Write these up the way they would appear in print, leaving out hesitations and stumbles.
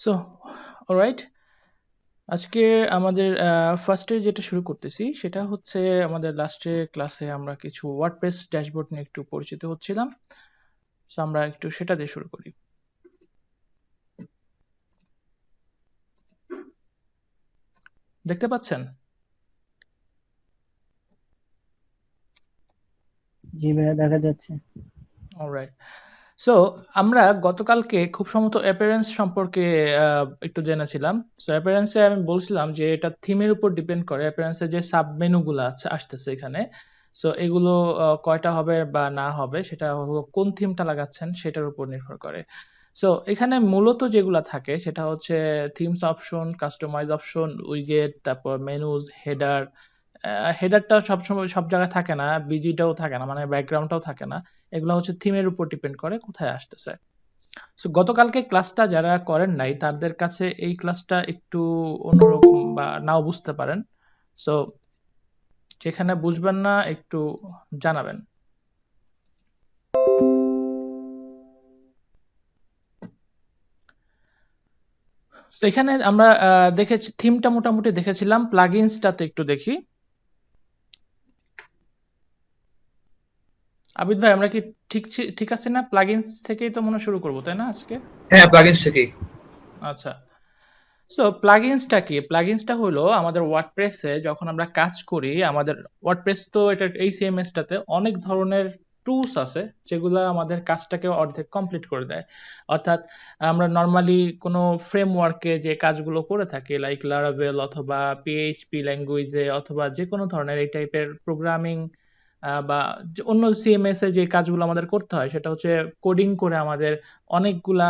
So alright, আজকে আমাদের ফার্স্টে যেটা শুরু করতেছি সেটা হচ্ছে আমাদের লাস্টের ক্লাসে আমরা কিছু ওয়ার্ডপ্রেস ড্যাশবোর্ড নিয়ে একটু পরিচিত হচ্ছিলাম। সো আমরা একটু সেটা দিয়ে শুরু করি। দেখতে পাচ্ছেন? জি ভাইয়া, দেখা যাচ্ছে। অলরাইট, সো আমরা গতকালকে খুব সম্ভবত অ্যাপিয়ারেন্স সম্পর্কে একটু জেনেছিলাম। সো অ্যাপিয়ারেন্সে আমি বলছিলাম যে এটা থিমের উপর ডিপেন্ড করে, অ্যাপিয়ারেন্সের যে সাব মেনুগুলো আসতেছে এখানে। সো এগুলো কয়টা হবে বা না হবে সেটা হলো কোন থিমটা লাগাচ্ছেন সেটার উপর নির্ভর করে। সো এখানে মূলত যেগুলা থাকে সেটা হচ্ছে themes option, customise option, widget, তারপর মেনুজ, হেডার। হেডারটা সবসময় সব জায়গায় থাকে না, বিজিটাও থাকে না, মানে ব্যাকগ্রাউন্ডটাও থাকে না। এগুলো হচ্ছে থিমের উপর ডিপেন্ড করে কোথায় আসতেছে। সো গতকালকে ক্লাসটা যারা করেন নাই তাদের কাছে এই ক্লাসটা একটু অন্যরকম বা নাও বুঝতে পারেন। সো যেখানে বুঝবেন না একটু জানাবেন। তো এখানে আমরা দেখেছি থিমটা মোটামুটি দেখেছিলাম, প্লাগইনসটাতে একটু দেখি। আবিদ ভাই, আমরা কি ঠিক আছে না? প্লাগইনস থেকেই তো মনে হয় শুরু করবো, তাই না আজকে? হ্যাঁ, প্লাগইনস থেকেই। আচ্ছা, সো প্লাগইনসটা কি? প্লাগইনসটা হলো আমাদের ওয়ার্ডপ্রেসে যখন আমরা কাজ করি, আমাদের ওয়ার্ডপ্রেস তো এটা এই সিএমএসটাতে অনেক ধরনের টুলস আছে যেগুলো আমাদের কাজটাকে অর্ধেক কমপ্লিট করে দেয়। অর্থাৎ আমরা নর্মালি কোনো ফ্রেমওয়ার্কে যে কাজগুলো করে থাকি, লাইক লারাভেল অথবা পিএইচপি ল্যাঙ্গুয়েজে অথবা যে কোনো ধরনের এই টাইপের প্রোগ্রামিং বা অন্য সিএমএস এ যে কাজগুলো আমাদের করতে হয় সেটা হচ্ছে কোডিং করে আমাদের অনেকগুলা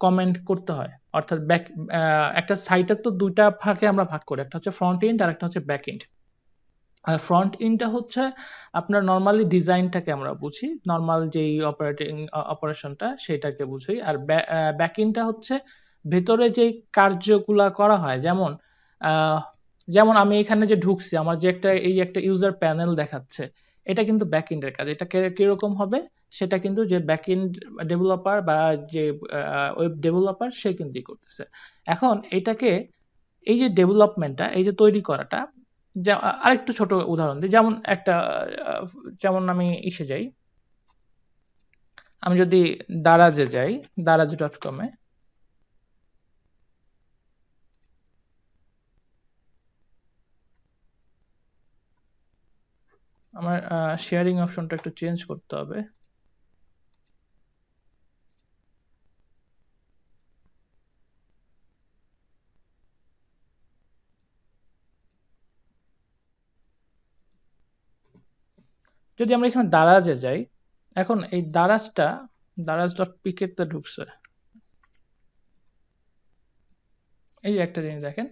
কমেন্ট করতে হয়। অর্থাৎ একটা সাইটের তো দুইটা ভাগে আমরা ভাগ করি, একটা হচ্ছে ফ্রন্ট এন্ড আর একটা হচ্ছে ব্যাক এন্ড। আর ফ্রন্ট এন্ডটা হচ্ছে আপনার নর্মালি ডিজাইনটাকে আমরা বুঝি, নর্মাল যেই অপারেশনটা সেটাকে বুঝি। আর ব্যাক এন্ডটা হচ্ছে ভেতরে যেই কার্যগুলা করা হয়, যেমন আহ, যেমন আমি এখানে যে ঢুকছি, আমার যে একটা ইউজার প্যানেল দেখাচ্ছে, এটা কিন্তু ব্যাক এন্ডের কাজ। এটা কিরকম হবে সেটা কিন্তু যে ব্যাক এন্ড ডেভেলপার বা যে ওয়েব ডেভেলপার সে কিন্তু করতেছে। এখন এটাকে, এই যে ডেভেলপমেন্টটা, এই যে তৈরি করাটা, আরেকটু ছোট উদাহরণ দিই। যেমন আহ, যেমন আমি ইসে যাই, আমি যদি দারাজে যাই, দারাজ.com-এ, আমার শেয়ারিং অপশনটা একটু চেঞ্জ করতে হবে। যদি আমরা এখানে দারাজে যাই, এখন এই দারাজটা দারাজ.পিকে-তে ঢুকছে। এই যে একটা জিনিস দেখেন,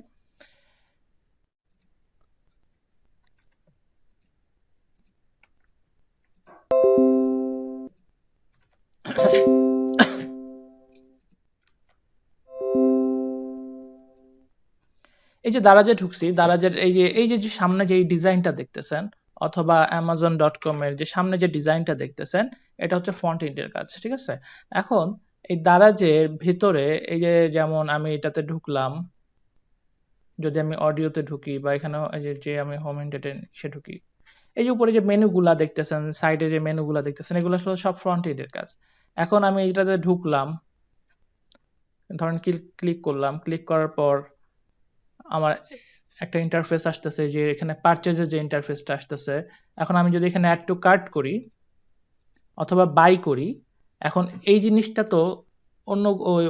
এই যে দারাজে ঢুকছি, দারাজের এই যে সামনে যে ডিজাইনটা দেখতেছেন, অথবা amazon.com এর যে সামনে যে ডিজাইনটা দেখতেছেন, এটা হচ্ছে ফ্রন্ট এন্ডের কাজ, ঠিক আছে? এখন এই দারাজের ভিতরে এই যে, যেমন আমি এটাতে ঢুকলাম, যদি আমি অডিওতে ঢুকি বা এখানে যে আমি হোম এন্ডেটে সে ঢুকি, এই যে উপরে যে মেনুগুলা দেখতেছেন, সাইডে যে মেনুগুলা দেখতেছেন, এগুলো আসলে সব ফ্রন্ট এন্ডের কাজ। এখন আমি এটাতে ঢুকলাম, ধরেন ক্লিক করলাম, ক্লিক করার পর আমার একটা ইন্টারফেস আসতেছে, যে এখানে পারচেজের যে ইন্টারফেসটা আসতেছে। এখন আমি যদি এখানে অ্যাড টু কার্ট করি অথবা বাই করি, এখন এই জিনিসটা তো অন্য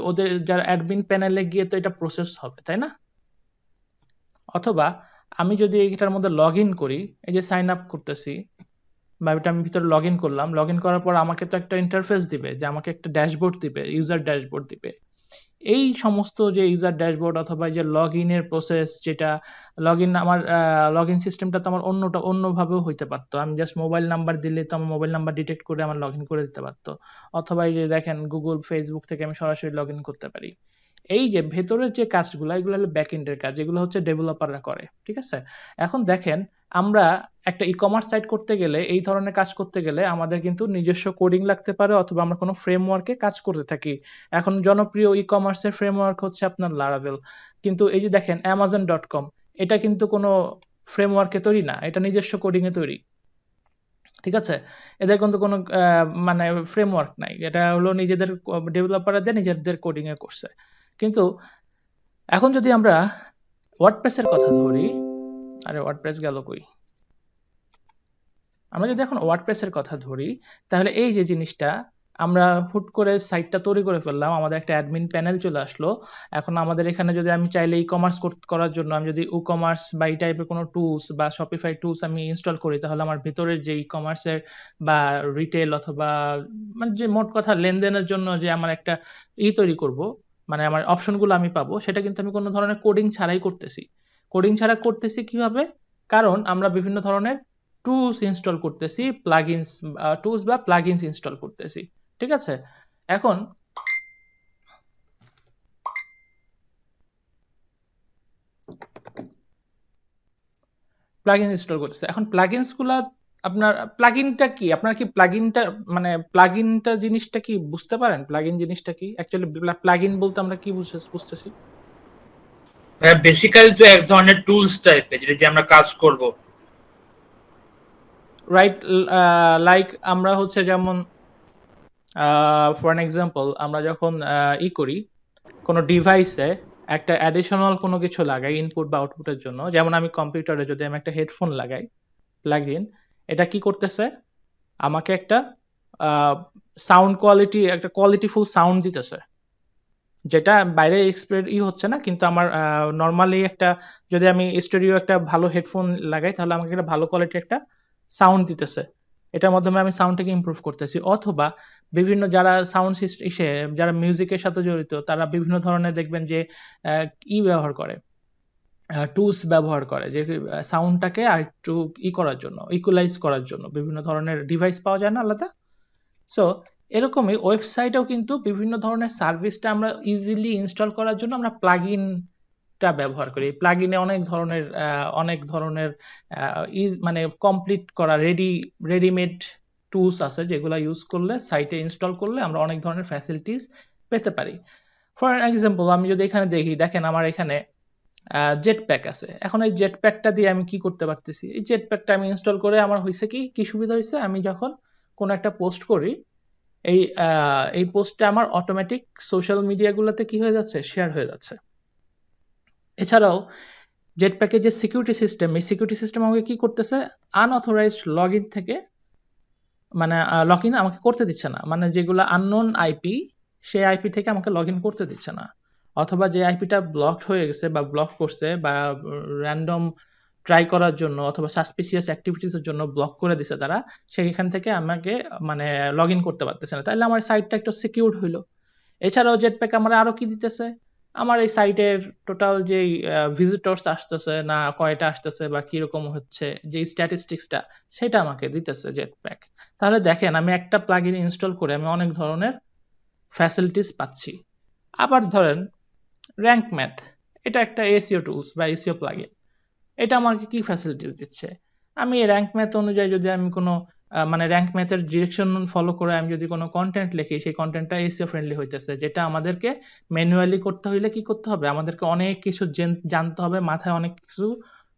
ওদের যারা অ্যাডমিন প্যানেলে গিয়ে তো এটা প্রসেস হবে, তাই না? অথবা আমি যদি এটার মধ্যে লগ ইন করি, এই যে সাইন আপ করতেছি বা এটা আমি ভিতরে লগ ইন করলাম, লগ ইন করার পর আমাকে তো একটা ইন্টারফেস দিবে, যে আমাকে একটা ড্যাশবোর্ড দিবে, ইউজার ড্যাশবোর্ড দিবে। এই সমস্ত যে ইউজার ড্যাশবোর্ড অথবা যে লগ ইনের প্রসেস, যেটা লগ ইন, আমার লগ ইন সিস্টেমটা তো আমার অন্যভাবেও হইতে পারতো। আমি জাস্ট মোবাইল নাম্বার দিলে তো আমার মোবাইল নাম্বার ডিটেক্ট করে আমার লগ ইন করে দিতে পারতো। অথবা এই যে দেখেন, গুগল, ফেসবুক থেকে আমি সরাসরি লগ ইন করতে পারি। এই যে ভেতরের যে কাজগুলো এগুলো হলো ব্যাক এন্ডের কাজ, যেগুলো হচ্ছে ডেভেলপাররা করে, ঠিক আছে? এখন দেখেন আমরা একটা ই-কমার্স সাইট করতে গেলে, এই ধরনের কাজ করতে গেলে আমাদের কিন্তু নিজস্ব কোডিং লাগতে পারে, অথবা আমরা কোনো ফ্রেমওয়ার্কে কাজ করতে থাকি। এখন জনপ্রিয় ই-কমার্সের ফ্রেমওয়ার্ক হচ্ছে আপনার লারাভেল, কিন্তু এই যে দেখেন amazon.com, এটা কিন্তু কোনো ফ্রেমওয়ার্কে তৈরি না, এটা নিজস্ব কোডিং এ তৈরি, ঠিক আছে? এদের কিন্তু কোনো মানে ফ্রেমওয়ার্ক নাই, এটা হলো নিজেদের ডেভেলপারদের নিজেদের কোডিং এ করছে। কিন্তু এখন যদি আমরা ওয়ার্ডপ্রেসের কথা ধরি, আরে ওয়ার্ডপ্রেস গেল কই, আমরা যদি এখন ওয়ার্ডপ্রেসের কথা ধরি, তাহলে এই যে জিনিসটা আমরা হুট করে সাইটটা তৈরি করে ফেললাম, আমাদের একটা অ্যাডমিন প্যানেল চলে আসলো। এখন আমাদের এখানে যদি আমি চাইলে ই কমার্স করার জন্য আমি যদি ই কমার্স বা এই টাইপের কোনো টুলস বা শপিফাই টুলস আমি ইনস্টল করি, তাহলে আমার ভিতরের যে ই কমার্সের বা রিটেল অথবা মানে যে মোট কথা লেনদেনের জন্য যে আমার একটা তৈরি করব, মানে আমার অপশনগুলো আমি পাবো, সেটা কিন্তু আমি কোনো ধরনের কোডিং ছাড়াই করতেছি। কোডিং ছাড়া করতেছি কিভাবে? কারণ আমরা বিভিন্ন ধরনের টুলস ইনস্টল করতেছি, প্লাগইনস টুলস বা প্লাগইনস ইনস্টল করতেছি, ঠিক আছে? এখন প্লাগইন ইনস্টল করতেছে, এখন প্লাগইনস গুলা আপনার প্লাগইনটা কি, আপনার কি প্লাগইনটা মানে প্লাগইনটা জিনিসটা কি বুঝতে পারেন? প্লাগইন জিনিসটা কি অ্যাকচুয়ালি? প্লাগইন বলতে আমরা কি বুঝতেছি? বেসিক্যালি তো এক ধরনের টুলস টাইপের যেটা দিয়ে আমরা কাজ করব, রাইট? লাইক আমরা হচ্ছে যেমন ফর অ্যান এক্সাম্পল, আমরা যখন করি কোনো ডিভাইসে একটা অ্যাডিশনাল কোনো কিছু লাগাই ইনপুট বা আউটপুটের জন্য, যেমন আমি কম্পিউটারে যদি আমি একটা হেডফোন লাগাই প্লাগইন, এটা কি করতেছে? আমাকে একটা সাউন্ড কোয়ালিটি, একটা কোয়ালিটিফুল সাউন্ড দিতেছে, যেটা বাইরে এক্সপেক্ট হচ্ছে না, কিন্তু আমার নর্মালি একটা যদি আমি স্টুডিও একটা ভালো হেডফোন লাগাই, তাহলে আমাকে একটা ভালো কোয়ালিটির একটা সাউন্ড দিতেছে। এটার মাধ্যমে আমি সাউন্ডটাকে ইমপ্রুভ করতেছি। অথবা বিভিন্ন যারা সাউন্ড যারা মিউজিকের সাথে জড়িত, তারা বিভিন্ন ধরনের দেখবেন যে ব্যবহার করে, টুলস ব্যবহার করে, যে সাউন্ডটাকে আর একটু করার জন্য, ইকুয়ালাইজ করার জন্য বিভিন্ন ধরনের ডিভাইস পাওয়া যায় না আলাদা? সো এরকমই ওয়েবসাইটেও কিন্তু বিভিন্ন ধরনের সার্ভিসটা আমরা ইজিলি ইনস্টল করার জন্য আমরা প্লাগইনটা ব্যবহার করি। প্লাগইনে অনেক ধরনের মানে কমপ্লিট করা রেডিমেড টুলস আছে, যেগুলো ইউজ করলে সাইটে ইনস্টল করলে আমরা অনেক ধরনের ফ্যাসিলিটিস পেতে পারি। ফর এক্সাম্পল আমি যদি এখানে দেখি, দেখেন আমার এখানে জেট প্যাক আছে। এখন এই জেট প্যাকটা দিয়ে আমি কি করতে পারতেছি? এই জেট প্যাকটা আমি ইনস্টল করে আমার হয়েছে কি সুবিধা হয়েছে? আমি যখন কোনো একটা পোস্ট করি, এই পোস্টটা আমার অটোমেটিক সোশ্যাল মিডিয়াগুলোতে কি হয়ে যাচ্ছে? শেয়ার হয়ে যাচ্ছে। এছাড়াও জেটপ্যাকের যে সিকিউরিটি সিস্টেম, এই সিকিউরিটি সিস্টেম আমাকে কি করতেছে? আনঅথরাইজড লগ ইন থেকে, মানে লগ ইন আমাকে করতে দিচ্ছে না, মানে যেগুলো আননোন আইপি, সেই আইপি থেকে আমাকে লগ ইন করতে দিচ্ছে না। অথবা যে আইপিটা ব্লকড হয়ে গেছে বা ব্লক করছে বা র্যান্ডম ট্রাই করার জন্য অথবা সাসপিসিয়াস অ্যাক্টিভিটিসের জন্য ব্লক করে দিছে তারা, সেখান থেকে আমাকে মানে লগ ইন করতে পারতেছে না। তাহলে আমার সাইটটা একটু সিকিউরড হইলো। এছাড়াও জেটপ্যাক আমার আরো কি দিতেছে? আমার এই সাইটের টোটাল যেই ভিজিটর্স আসতেছে না, কয়টা আসতেছে বা কিরকম হচ্ছে, যে স্ট্যাটিস্টিক্সটা, সেটা আমাকে দিতেছে জেটপ্যাক। তাহলে দেখেন আমি একটা প্লাগইন ইনস্টল করে আমি অনেক ধরনের ফ্যাসিলিটিস পাচ্ছি। আবার ধরেন র্যাঙ্ক ম্যাথ, এটা একটা এসইও টুলস বা এসইও প্লাগইন, এটা আমাকে কি ফ্যাসিলিটিস দিচ্ছে? আমি র্যাঙ্ক ম্যাথ অনুযায়ী যদি আমি কোনো মানে র্যাঙ্ক ম্যাথের ডিরেকশন ফলো করে আমি যদি কোনো কন্টেন্ট লিখি, সেই কন্টেন্টটা এসইও ফ্রেন্ডলি হইতেছে, যেটা আমাদেরকে ম্যানুয়ালি করতে হইলে কি করতে হবে? আমাদেরকে অনেক কিছু জানতে হবে, মাথায় অনেক কিছু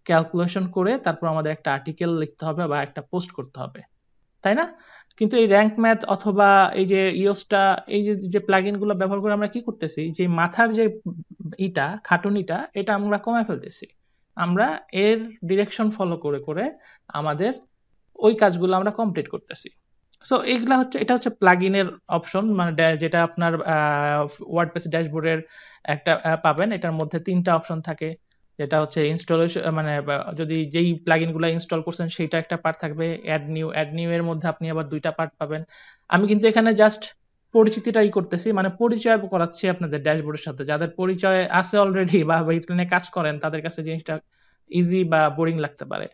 ক্যালকুলেশন করে তারপর আমাদের একটা আর্টিকেল লিখতে হবে বা একটা পোস্ট করতে হবে, তাই না? কিন্তু এই র্যাঙ্ক ম্যাথ অথবা এই যে ইওসটা, এই যে প্লাগইন গুলো ব্যবহার করে আমরা কি করতেছি? যে মাথার যে খাটুনিটা, এটা আমরা কমায় ফেলতেছি। আমরা এর ডিরেকশন ফলো করে করে আমাদের ওই কাজগুলো আমরা কমপ্লিট করতেছি। সো এটা হচ্ছে প্লাগইনের অপশন, মানে যেটা আপনার ওয়ার্ডপ্রেস ড্যাশবোর্ডের একটা পাবেন। এটার মধ্যে 3টা অপশন থাকে, যেটা হচ্ছে ইনস্টলেশন, মানে যদি যেই প্লাগইনগুলো ইনস্টল করছেন সেইটা একটা পার্ট থাকবে, অ্যাড নিউ এর মধ্যে আপনি আবার 2টা পার্ট পাবেন। আমি কিন্তু এখানে জাস্ট পরিচিতিটাই করতেছি, মানে পরিচয় করাচ্ছি আপনাদের ড্যাশবোর্ডের সাথে। যাদের পরিচয় আছে অলরেডি বা এখানে কাজ করেন, তাদের কাছে জিনিসটা ইজি বা বোরিং লাগতে পারে।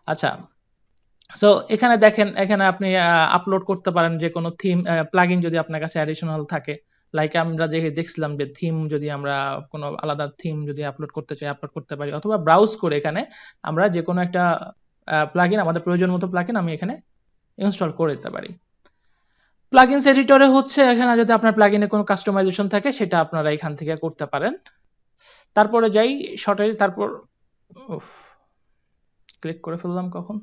আচ্ছা, সো এখানে দেখেন, এখানে আপনি আপলোড করতে পারেন যে কোনো থিম প্লাগইন যদি আপনার কাছে অ্যাডিশনাল থাকে। লাইক আমরা যে দেখছিলাম যে থিম যদি আমরা কোনো আলাদা থিম যদি আপলোড করতে চাই আপলোড করতে পারি, অথবা ব্রাউজ করে এখানে আমরা যে কোনো একটা প্লাগইন, আমাদের প্রয়োজন মতো প্লাগইন আমি এখানে ইনস্টল করে দিতে পারি। প্লাগইনস এডিটরে হচ্ছে এখানে যদি আপনার প্লাগইনে কোনো কাস্টমাইজেশন থাকে সেটা আপনারা এখান থেকে করতে পারেন। তারপরে যাই শর্টে, তারপর ক্লিক করে ফেললাম কখন।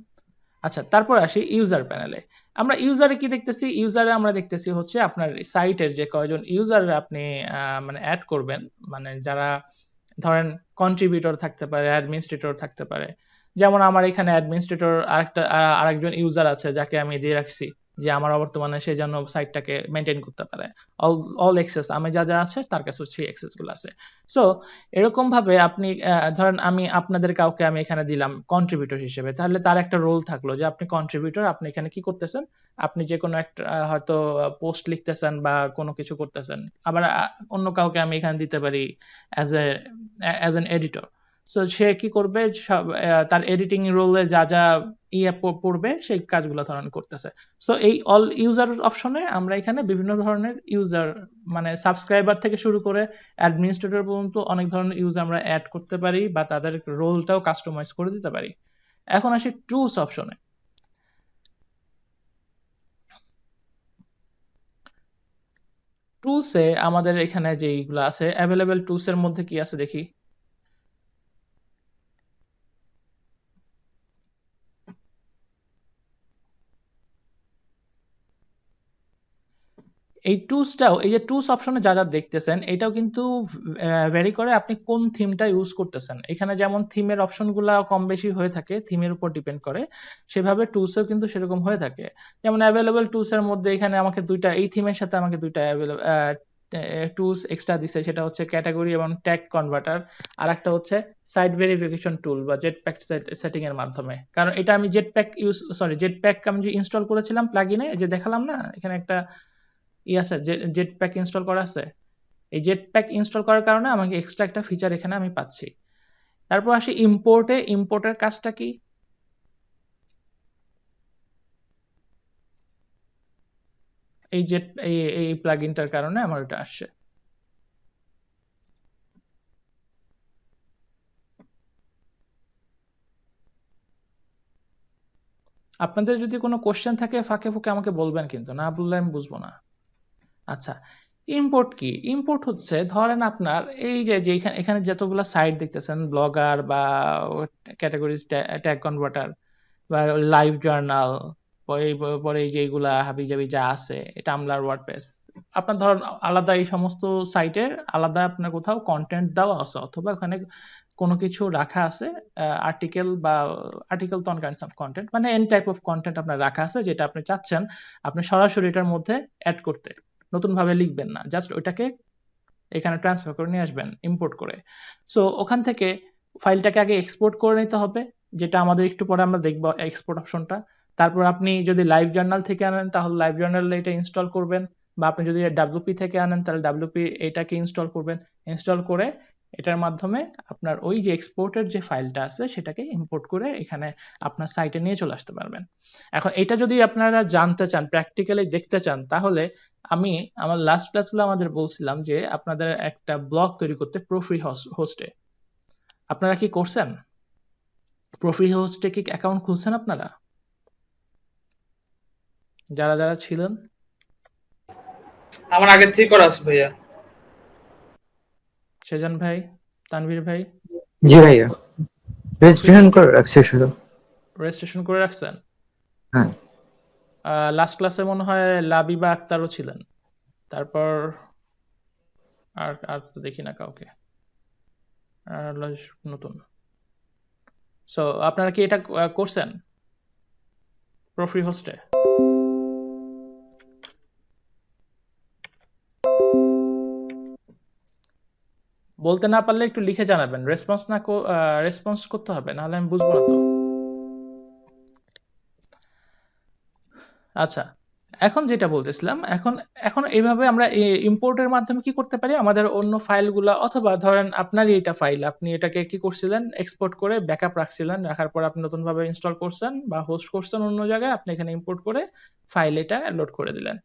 আচ্ছা, তারপর আসি ইউজার প্যানেলে। আমরা ইউজারে কি দেখতেছি? ইউজারে আমরা দেখতেছি হচ্ছে আপনার সাইটের যে কয়জন ইউজার আপনি মানে অ্যাড করবেন, মানে যারা ধরেন কন্ট্রিবিউটর থাকতে পারে, অ্যাডমিনিস্ট্রেটর থাকতে পারে। যেমন আমার এখানে অ্যাডমিনিস্ট্রেটর আরেকজন ইউজার আছে যাকে আমি দিয়ে রাখছি যে আমার বর্তমানে সে যেন সাইটটাকে মেনটেন করতে পারে। অল অ্যাক্সেস আমি যা যা আছে তার কাছে সেই অ্যাক্সেস গুলো আছে। সো এরকম ভাবে আপনি ধরেন আমি আপনাদের কাউকে আমি এখানে দিলাম কন্ট্রিবিউটর হিসেবে, তাহলে তার একটা রোল থাকলো যে আপনি কন্ট্রিবিউটর, আপনি এখানে কি করতেছেন, আপনি যে কোনো একটা হয়তো পোস্ট লিখতেছেন বা কোনো কিছু করতেছেন। আবার অন্য কাউকে আমি এখানে দিতে পারি অ্যাজ অ্যান এডিটর। সো সে কি করবে, তার এডিটিং রোলে যা যা পড়বে সেই কাজগুলো ধরেন করতেছে। সো এই অল ইউজার অপশনে আমরা এখানে বিভিন্ন ধরনের ইউজার, মানে সাবস্ক্রাইবার থেকে শুরু করে অ্যাডমিনিস্ট্রেটর পর্যন্ত অনেক ধরনের ইউজার আমরা অ্যাড করতে পারি বা তাদের রোলটাও কাস্টমাইজ করে দিতে পারি। এখন আসি টুলস অপশনে। টুলসে আমাদের এখানে যেইগুলো আছে অ্যাভেলেবেল, টুলসের মধ্যে কি আছে দেখি। এই টুলসটাও, এই যে টুলস অপশনে যা যা দেখতেছেন এটাও কিন্তু ভ্যারি করে আপনি কোন থিমটা ইউজ করতেছেন। এখানে যেমন থিমের অপশনগুলো কম বেশি হয়ে থাকে, থিমের উপর ডিপেন্ড করে, সেভাবে টুলসেও কিন্তু সেরকম হয়ে থাকে। যেমন অ্যাভেলেবল টুলসের মধ্যে এখানে আমাকে দুইটা, এই থিমের সাথে আমাকে দুইটা টুলস এক্সট্রা দিছে, সেটা হচ্ছে ক্যাটাগরি এবং ট্যাগ কনভার্টার, আর একটা হচ্ছে সাইট ভেরিফিকেশন টুল বা জেটপ্যাক সেটিং এর মাধ্যমে। কারণ এটা আমি জেটপ্যাক আমি যে ইনস্টল করেছিলাম প্লাগইনে, যে দেখালাম না এখানে একটা আছে, জেটপ্যাক ইনস্টল করা আছে। এই জেটপ্যাক ইনস্টল করার কারণে আমাকে এক্সট্রা একটা ফিচার এখানে আমি পাচ্ছি। তারপর আসি ইম্পোর্টে। ইম্পোর্টের কাজটা কি? এই এই প্লাগইনটার কারণে আমার এটা আসছে। আপনাদের যদি কোনো কোশ্চেন থাকে ফাঁকে ফুঁকে আমাকে বলবেন, কিন্তু না বললে আমি বুঝবো না। আচ্ছা, ইম্পোর্ট কি? ইম্পোর্ট হচ্ছে ধরেন আপনার এই যে এখানে যতগুলো সাইট দেখতেছেন, ব্লগার বা ক্যাটাগরি ট্যাগ কনভার্টার বা লাইভ জার্নাল, পরে যেগুলা হাবিজাবি যা আছে, টামলার, ওয়ার্ডপ্রেস, আপনার ধরেন আলাদা এই সমস্ত সাইটের আলাদা আপনার কোথাও কন্টেন্ট দেওয়া আছে, অথবা ওখানে কোনো কিছু রাখা আছে, আর্টিকেল বা আর্টিকেল তো অন কাইন্ডস অফ কন্টেন্ট, মানে এন টাইপ অফ কন্টেন্ট আপনার রাখা আছে, যেটা আপনি চাচ্ছেন আপনি সরাসরি এটার মধ্যে অ্যাড করতে, নতুন ভাবে লিখবেন না, জাস্ট ওইটাকে এখানে ট্রান্সফার করে নিয়ে আসবেন ইম্পোর্ট করে। সো ওখান থেকে ফাইলটাকে আগে এক্সপোর্ট করে নিতে হবে, যেটা আমাদের একটু পরে আমরা দেখব এক্সপোর্ট অপশনটা। তারপর আপনি যদি লাইভ জার্নাল থেকে আনেন তাহলে লাইভ জার্নাল এটা ইনস্টল করবেন, বা আপনি যদি ডাব্লিউপি থেকে আনেন তাহলে ডাব্লিউপি এটাকে ইনস্টল করবেন। ইনস্টল করে এটার মাধ্যমে আপনার ওই যে এক্সপোর্টের যে ফাইলটা আছে সেটাকে ইম্পোর্ট করে এখানে আপনার সাইটে নিয়ে চলে আসতে পারবেন। এখন এটা যদি আপনারা জানতে চান, প্র্যাকটিক্যালি দেখতে চান, তাহলে আমি আমার লাস্ট ক্লাসগুলো আমাদের বলছিলাম যে আপনাদের একটা ব্লগ তৈরি করতে প্রোফ্রি হোস্টে। আপনারা কি করছেন? প্রোফ্রি হোস্টে কি অ্যাকাউন্ট খুলছেন আপনারা, যারা যারা ছিলেন? আমার আগে থেকে করা আছে ভাইয়া। সেজান ভাই, তানভীর ভাই? জি ভাইয়া, রেজিস্ট্রেশন করে রাখছি শুধু। রেজিস্ট্রেশন করে রাখছেন? হ্যাঁ। লাস্ট ক্লাসে মনে হয় লাবিবা আক্তারও ছিলেন। তারপর আর আর তো দেখি না কাউকে, আর নতুন। সো আপনারা কি এটা করছেন প্রোফ্রি হোস্টে? বলতে না পারলে একটু লিখে জানাবেন, রেসপন্স করতে হবে, নাহলে আমি বুঝবো না তো। আচ্ছা, এখন যেটা বলতেছিলাম, এখন এইভাবে আমরা ইম্পোর্টের মাধ্যমে কি করতে পারি, আমাদের অন্য ফাইলগুলো, অথবা ধরেন আপনারই এটা ফাইল, আপনি এটাকে কি করছিলেন, এক্সপোর্ট করে ব্যাকআপ রাখছিলেন, রাখার পর আপনি নতুন ভাবে ইনস্টল করছেন বা হোস্ট করছেন অন্য জায়গায়, আপনি এখানে ইম্পোর্ট করে ফাইল এটা লোড করে দিলেন।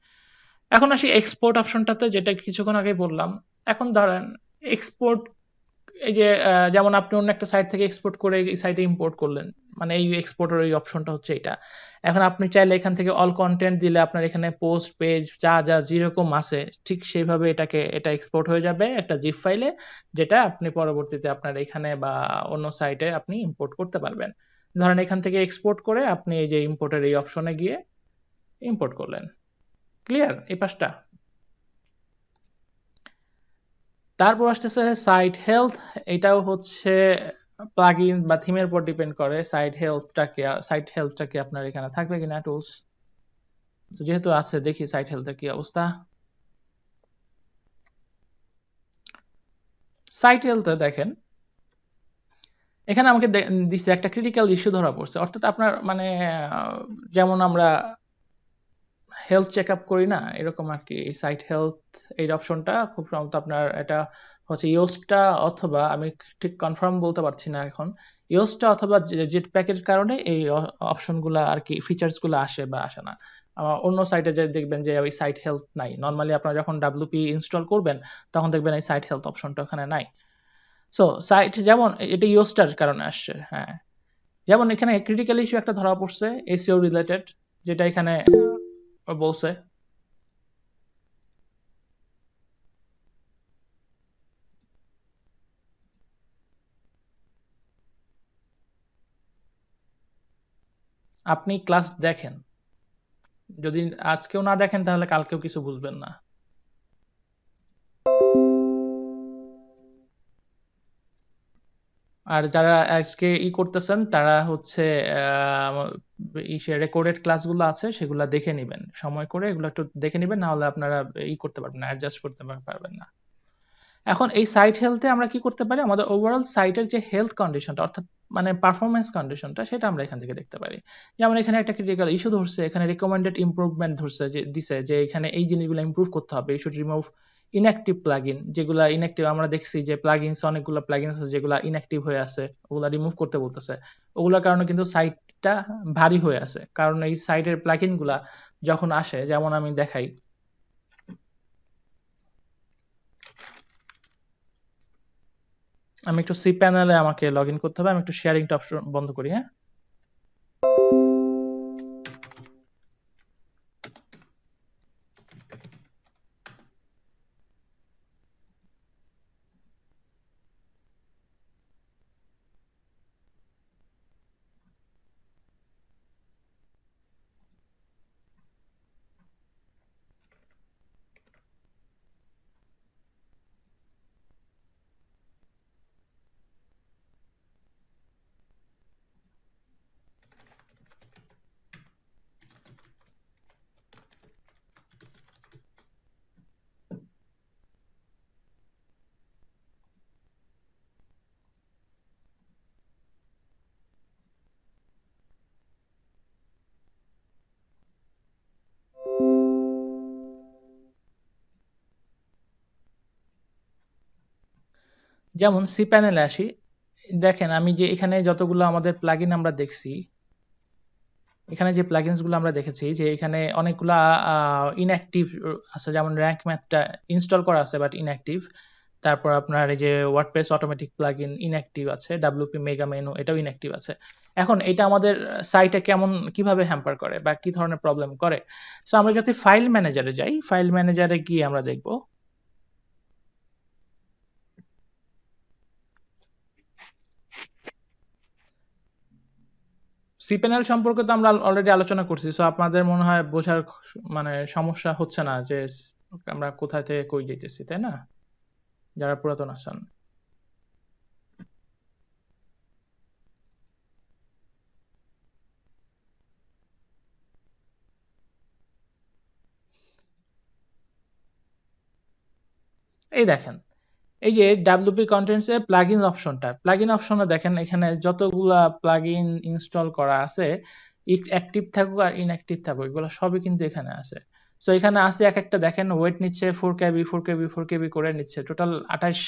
এখন আসি এক্সপোর্ট অপশনটাতে, যেটা কিছুক্ষণ আগে বললাম। এখন ধরেন এক্সপোর্ট, এই যে যেমন আপনি অন্য একটা সাইট থেকে এক্সপোর্ট করে এই সাইটে ইম্পোর্ট করলেন, মানে এই এক্সপোর্টের এই অপশনটা হচ্ছে এটা। এখন আপনি চাইলে এখান থেকে অল কন্টেন্ট দিলে আপনার এখানে পোস্ট পেজ যা যা যেরকম আছে ঠিক সেইভাবে এটা এক্সপোর্ট হয়ে যাবে একটা জিপ ফাইলে, যেটা আপনি পরবর্তীতে আপনার এখানে বা অন্য সাইটে আপনি ইম্পোর্ট করতে পারবেন। ধরেন এখান থেকে এক্সপোর্ট করে আপনি এই যে ইম্পোর্টের এই অপশনে গিয়ে ইম্পোর্ট করলেন। ক্লিয়ার এই পাশটা? তারপর আসতেছে সাইট হেলথ। এটাও হচ্ছে প্লাগইন বা থিমের উপর ডিপেন্ড করে সাইট হেলথটাকে আপনার এখানে থাকবে কিনা টুলস। যেহেতু আছে, দেখি সাইট হেলথের কি অবস্থা। সাইট হেলথে দেখেন এখানে আমাকে দিচ্ছে একটা ক্রিটিক্যাল ইস্যু ধরা পড়ছে, অর্থাৎ আপনার মানে যেমন আমরা হেলথ চেক আপ করি না, এরকম আর কি সাইট হেলথ এই অপশনটা খুব সম্ভবত আপনার এটা হচ্ছে ইয়োস্টটা, অথবা আমি ঠিক কনফার্ম বলতে পারছি না এখন, ইয়োস্টটা অথবা জেট প্যাকের কারণে এই অপশনগুলো আর কি ফিচার্সগুলো আসে বা আসে না। অন্য সাইটে যে দেখবেন যে ওই সাইট হেলথ নাই, নর্মালি আপনারা যখন ডাব্লিউপি ইনস্টল করবেন তখন দেখবেন এই সাইট হেলথ অপশনটা ওখানে নাই। সো সাইট যেমন এটা ইয়োস্টার কারণে আসছে, হ্যাঁ। যেমন এখানে ক্রিটিক্যাল ইস্যু একটা ধরা পড়ছে এসইও রিলেটেড, যেটা এখানে বলছে। আপনি ক্লাস দেখেন, যদি আজকেও না দেখেন তাহলে কালকেও কিছু বুঝবেন না। আর যারা আজকে করতেছেন তারা হচ্ছে রেকর্ডেড ক্লাসগুলো আছে সেগুলো দেখে নেবেন, সময় করে এগুলো একটু দেখে নেবেন, না হলে আপনারা করতে পারবেন না, অ্যাডজাস্ট করতে পারবেন না। এখন এই সাইট হেলথে আমরা কি করতে পারি, আমাদের ওভারঅল সাইটের যে হেলথ কন্ডিশনটা অর্থাৎ মানে পারফরমেন্স কন্ডিশনটা সেটা আমরা এখান থেকে দেখতে পারি। যেমন এখানে একটা ক্রিটিক্যাল ইস্যু ধরছে, এখানে রিকমেন্ডেড ইমপ্রুভমেন্ট ধরছে, যে দিছে যে এখানে এই জিনিসগুলো ইমপ্রুভ করতে হবে, এই শুড রিমুভ ইনঅ্যাক্টিভ প্লাগইন, যেগুলা ইনঅ্যাক্টিভ আমরা দেখছি যে প্লাগইনস অনেকগুলো প্লাগইনস আছে যেগুলা ইনঅ্যাক্টিভ হয়ে আছে, ওগুলা রিমুভ করতে বলতেছে। ওগুলোর কারণে কিন্তু সাইটটা ভারী হয়ে আছে, কারণ এই সাইটের প্লাগইনগুলা যখন আসে, যেমন আমি দেখাই, আমি একটু সি প্যানেলে আমাকে লগ ইন করতে হবে, আমি একটু শেয়ারিংটা অপশন বন্ধ করি, হ্যাঁ। যেমন সি প্যানেলে আসি, দেখেন আমি যে এখানে যতগুলো আমাদের প্লাগইন আমরা দেখছি, এখানে যে প্লাগইনস গুলো আমরা দেখেছি যে এখানে অনেকগুলা ইনঅ্যাক্টিভ আছে, যেমন র্যাঙ্ক ম্যাথটা ইনস্টল করা আছে বাট ইনঅ্যাক্টিভ। তারপর আপনার এই যে ওয়ার্ডপ্রেস অটোমেটিক প্লাগইন ইনঅ্যাক্টিভ আছে, ডাব্লিউপি মেগা মেনু এটাও ইনঅ্যাক্টিভ আছে। এখন এটা আমাদের সাইটে কিভাবে হ্যাম্পার করে বা কি ধরনের প্রবলেম করে? সো আমরা যদি ফাইল ম্যানেজারে যাই, ফাইল ম্যানেজারে গিয়ে আমরা দেখব সিপ্যানেল সম্পর্কে তো আমরা অলরেডি আলোচনা করছি, সো আপনাদের মনে হয় বোঝার মানে সমস্যা হচ্ছে না যে আমরা কোথা থেকে কই যাইতেছি, তাই না, যারা পুরাতন আছেন। এই দেখেন, এই যে ডাব্লিউপি কন্টেন্টস এর প্লাগইন অপশনটা, প্লাগইন অপশনে দেখেন এখানে যতগুলা প্লাগইন ইনস্টল করা আছে, অ্যাক্টিভ থাকুক আর ইনঅ্যাক্টিভ থাকুক, এগুলো সবই কিন্তু এখানে আছে। সো এখানে আছে এক একটা দেখেন ওয়েট নিচ্ছে 4 KB করে নিচ্ছে, টোটাল 28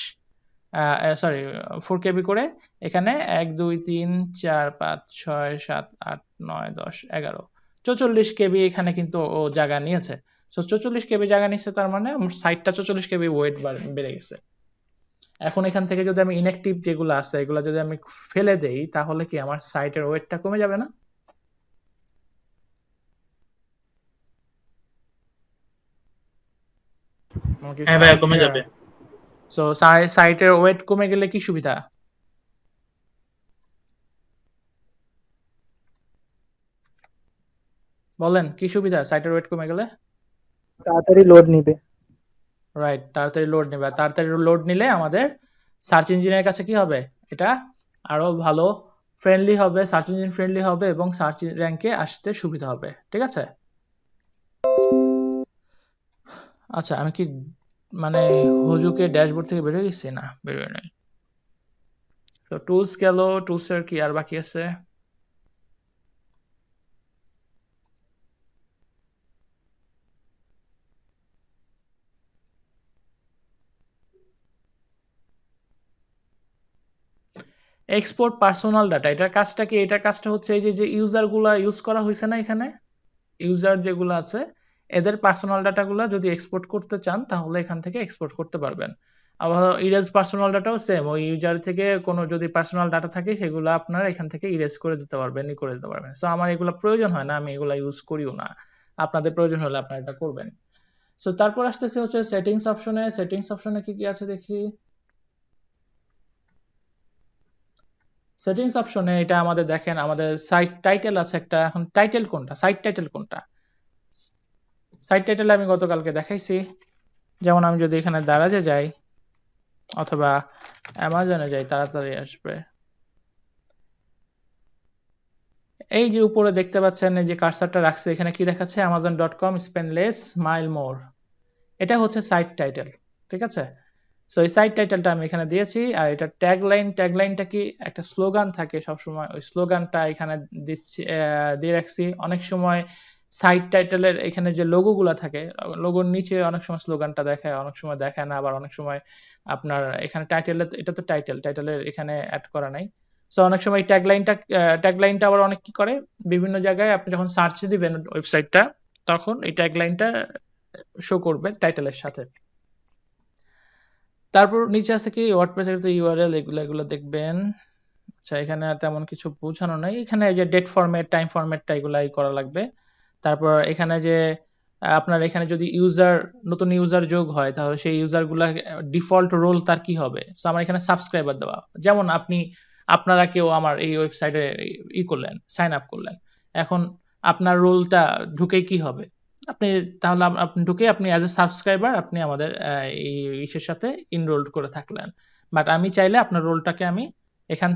সরি 4 KB করে। এখানে 1 2 3 4 5 6 7 8 9 10 11 44 KB এখানে কিন্তু ও জায়গা নিয়েছে। সো 44 কেবি জায়গা নিচ্ছে, তার মানে আমার সাইটটা 44 কেবি ওয়েট বেড়ে গেছে। এখন এখান থেকে যদি আমি ইনঅ্যাক্টিভ যেগুলো আছে এগুলো যদি আমি ফেলে দেই, তাহলে কি আমার সাইটের ওয়েটটা কমে যাবে না? হ্যাঁ ভাইয়া, কমে যাবে। সো সাইটের ওয়েট কমে গেলে কি সুবিধা? বলেন কি সুবিধা সাইটের ওয়েট কমে গেলে? তাড়াতাড়ি লোড নিবে। রাইট, তাড়াতাড়ি লোড নেবে। তাড়াতাড়ি লোড নিলে আমাদের সার্চ ইঞ্জিনের কাছে কি হবে, এটা আরো ভালো ফ্রেন্ডলি হবে, সার্চ ইঞ্জিন ফ্রেন্ডলি হবে এবং সার্চ র্যাঙ্কে আসতে সুবিধা হবে। ঠিক আছে, আচ্ছা আমি কি মানে হুজুকে ড্যাশবোর্ড থেকে বের হয়ে গেছি? না, বের হয়ে নাই। তো টুলস গেল, টুলসের কি আর বাকি আছে? এক্সপোর্ট পার্সোনাল ডাটা, এটার কাজটা কি? এটার কাজটা হচ্ছে এই যে ইউজার গুলা ইউজ করা হয়েছে না, এখানে ইউজার যেগুলো আছে এদের পার্সোনাল ডাটাগুলো যদি এক্সপোর্ট করতে চান তাহলে এখান থেকে এক্সপোর্ট করতে পারবেন। আবার ইরেজ পার্সোনাল ডাটাও সেম, ওই ইউজার থেকে কোনো যদি পার্সোনাল ডাটা থাকে সেগুলো আপনারা এখান থেকে ইরেজ করে দিতে পারবেন, করে দিতে পারবেন। সো আমার এগুলো প্রয়োজন হয় না, আমি এগুলো ইউজ করিও না। আপনাদের প্রয়োজন হলে আপনারা এটা করবেন। সো তারপর আসতেছে হচ্ছে সেটিংস অপশনে। সেটিংস অপশনে কি কি আছে দেখি। সেটিংস অপশনে এটা আমাদের দেখেন, আমাদের সাইট টাইটেল আছে একটা। এখন টাইটেল কোনটা, সাইট টাইটেল কোনটা? সাইট টাইটেল আমি গতকালকে দেখাইছি। যেমন আমি যদি এখানে দারাজে যাই অথবা অ্যামাজনে যাই, তাড়াতাড়ি আসবে। এই যে উপরে দেখতে পাচ্ছেন এই যে কার্সারটা রাখছে, এখানে কি দেখাচ্ছে? amazon.com spend less mile more। এটা হচ্ছে সাইট টাইটেল। ঠিক আছে, সো এই সাইট টাইটেলটা আমি এখানে দিয়েছি। আর এটা ট্যাগলাইন, ট্যাগলাইনটা কি একটা স্লোগান থাকে সবসময়, ওই স্লোগানটা এখানে দিচ্ছি, দিয়ে রাখছি। অনেক সময় সাইট টাইটেলের এখানে যে লোগোগুলো থাকে, লোগোর নিচে অনেক সময় স্লোগানটা দেখায়, অনেক সময় দেখায় না। আবার অনেক সময় আপনার এখানে টাইটেলে, এটা তো টাইটেলের এখানে অ্যাড করা নাই। সো অনেক সময় ট্যাগলাইনটা আবার অনেক কি করে, বিভিন্ন জায়গায় আপনি যখন সার্চ দিবেন ওয়েবসাইটটা, তখন এই ট্যাগলাইনটা শো করবে টাইটেলের সাথে। তারপর নিচে আছে কি ওয়ার্ডপ্রেসের তো ইউআরএল, এগুলো দেখবেন। আচ্ছা, এখানে আর তেমন কিছু বোঝানো নাই। এখানে যে ডেট ফরম্যাট, টাইম ফরম্যাটটা এগুলাই করা লাগবে। তারপর এখানে যে আপনার এখানে যদি নতুন ইউজার যোগ হয়, তাহলে সেই ইউজারগুলা ডিফল্ট রোল তার কি হবে। সো আমার এখানে সাবস্ক্রাইবার দেওয়া, যেমন আপনারা কেউ আমার এই ওয়েবসাইটে করলেন, সাইন আপ করলেন। এখন আপনার রোলটা ঢুকে কি হবে, তাহলে আপনি ঢুকে আপনি অ্যাজ এ সাবস্ক্রাইবার আপনি আমাদের এই ইসের সাথে ইনরোলড করে থাকলেন। বাট আমি চাইলে আপনার রোলটাকে আমি এখান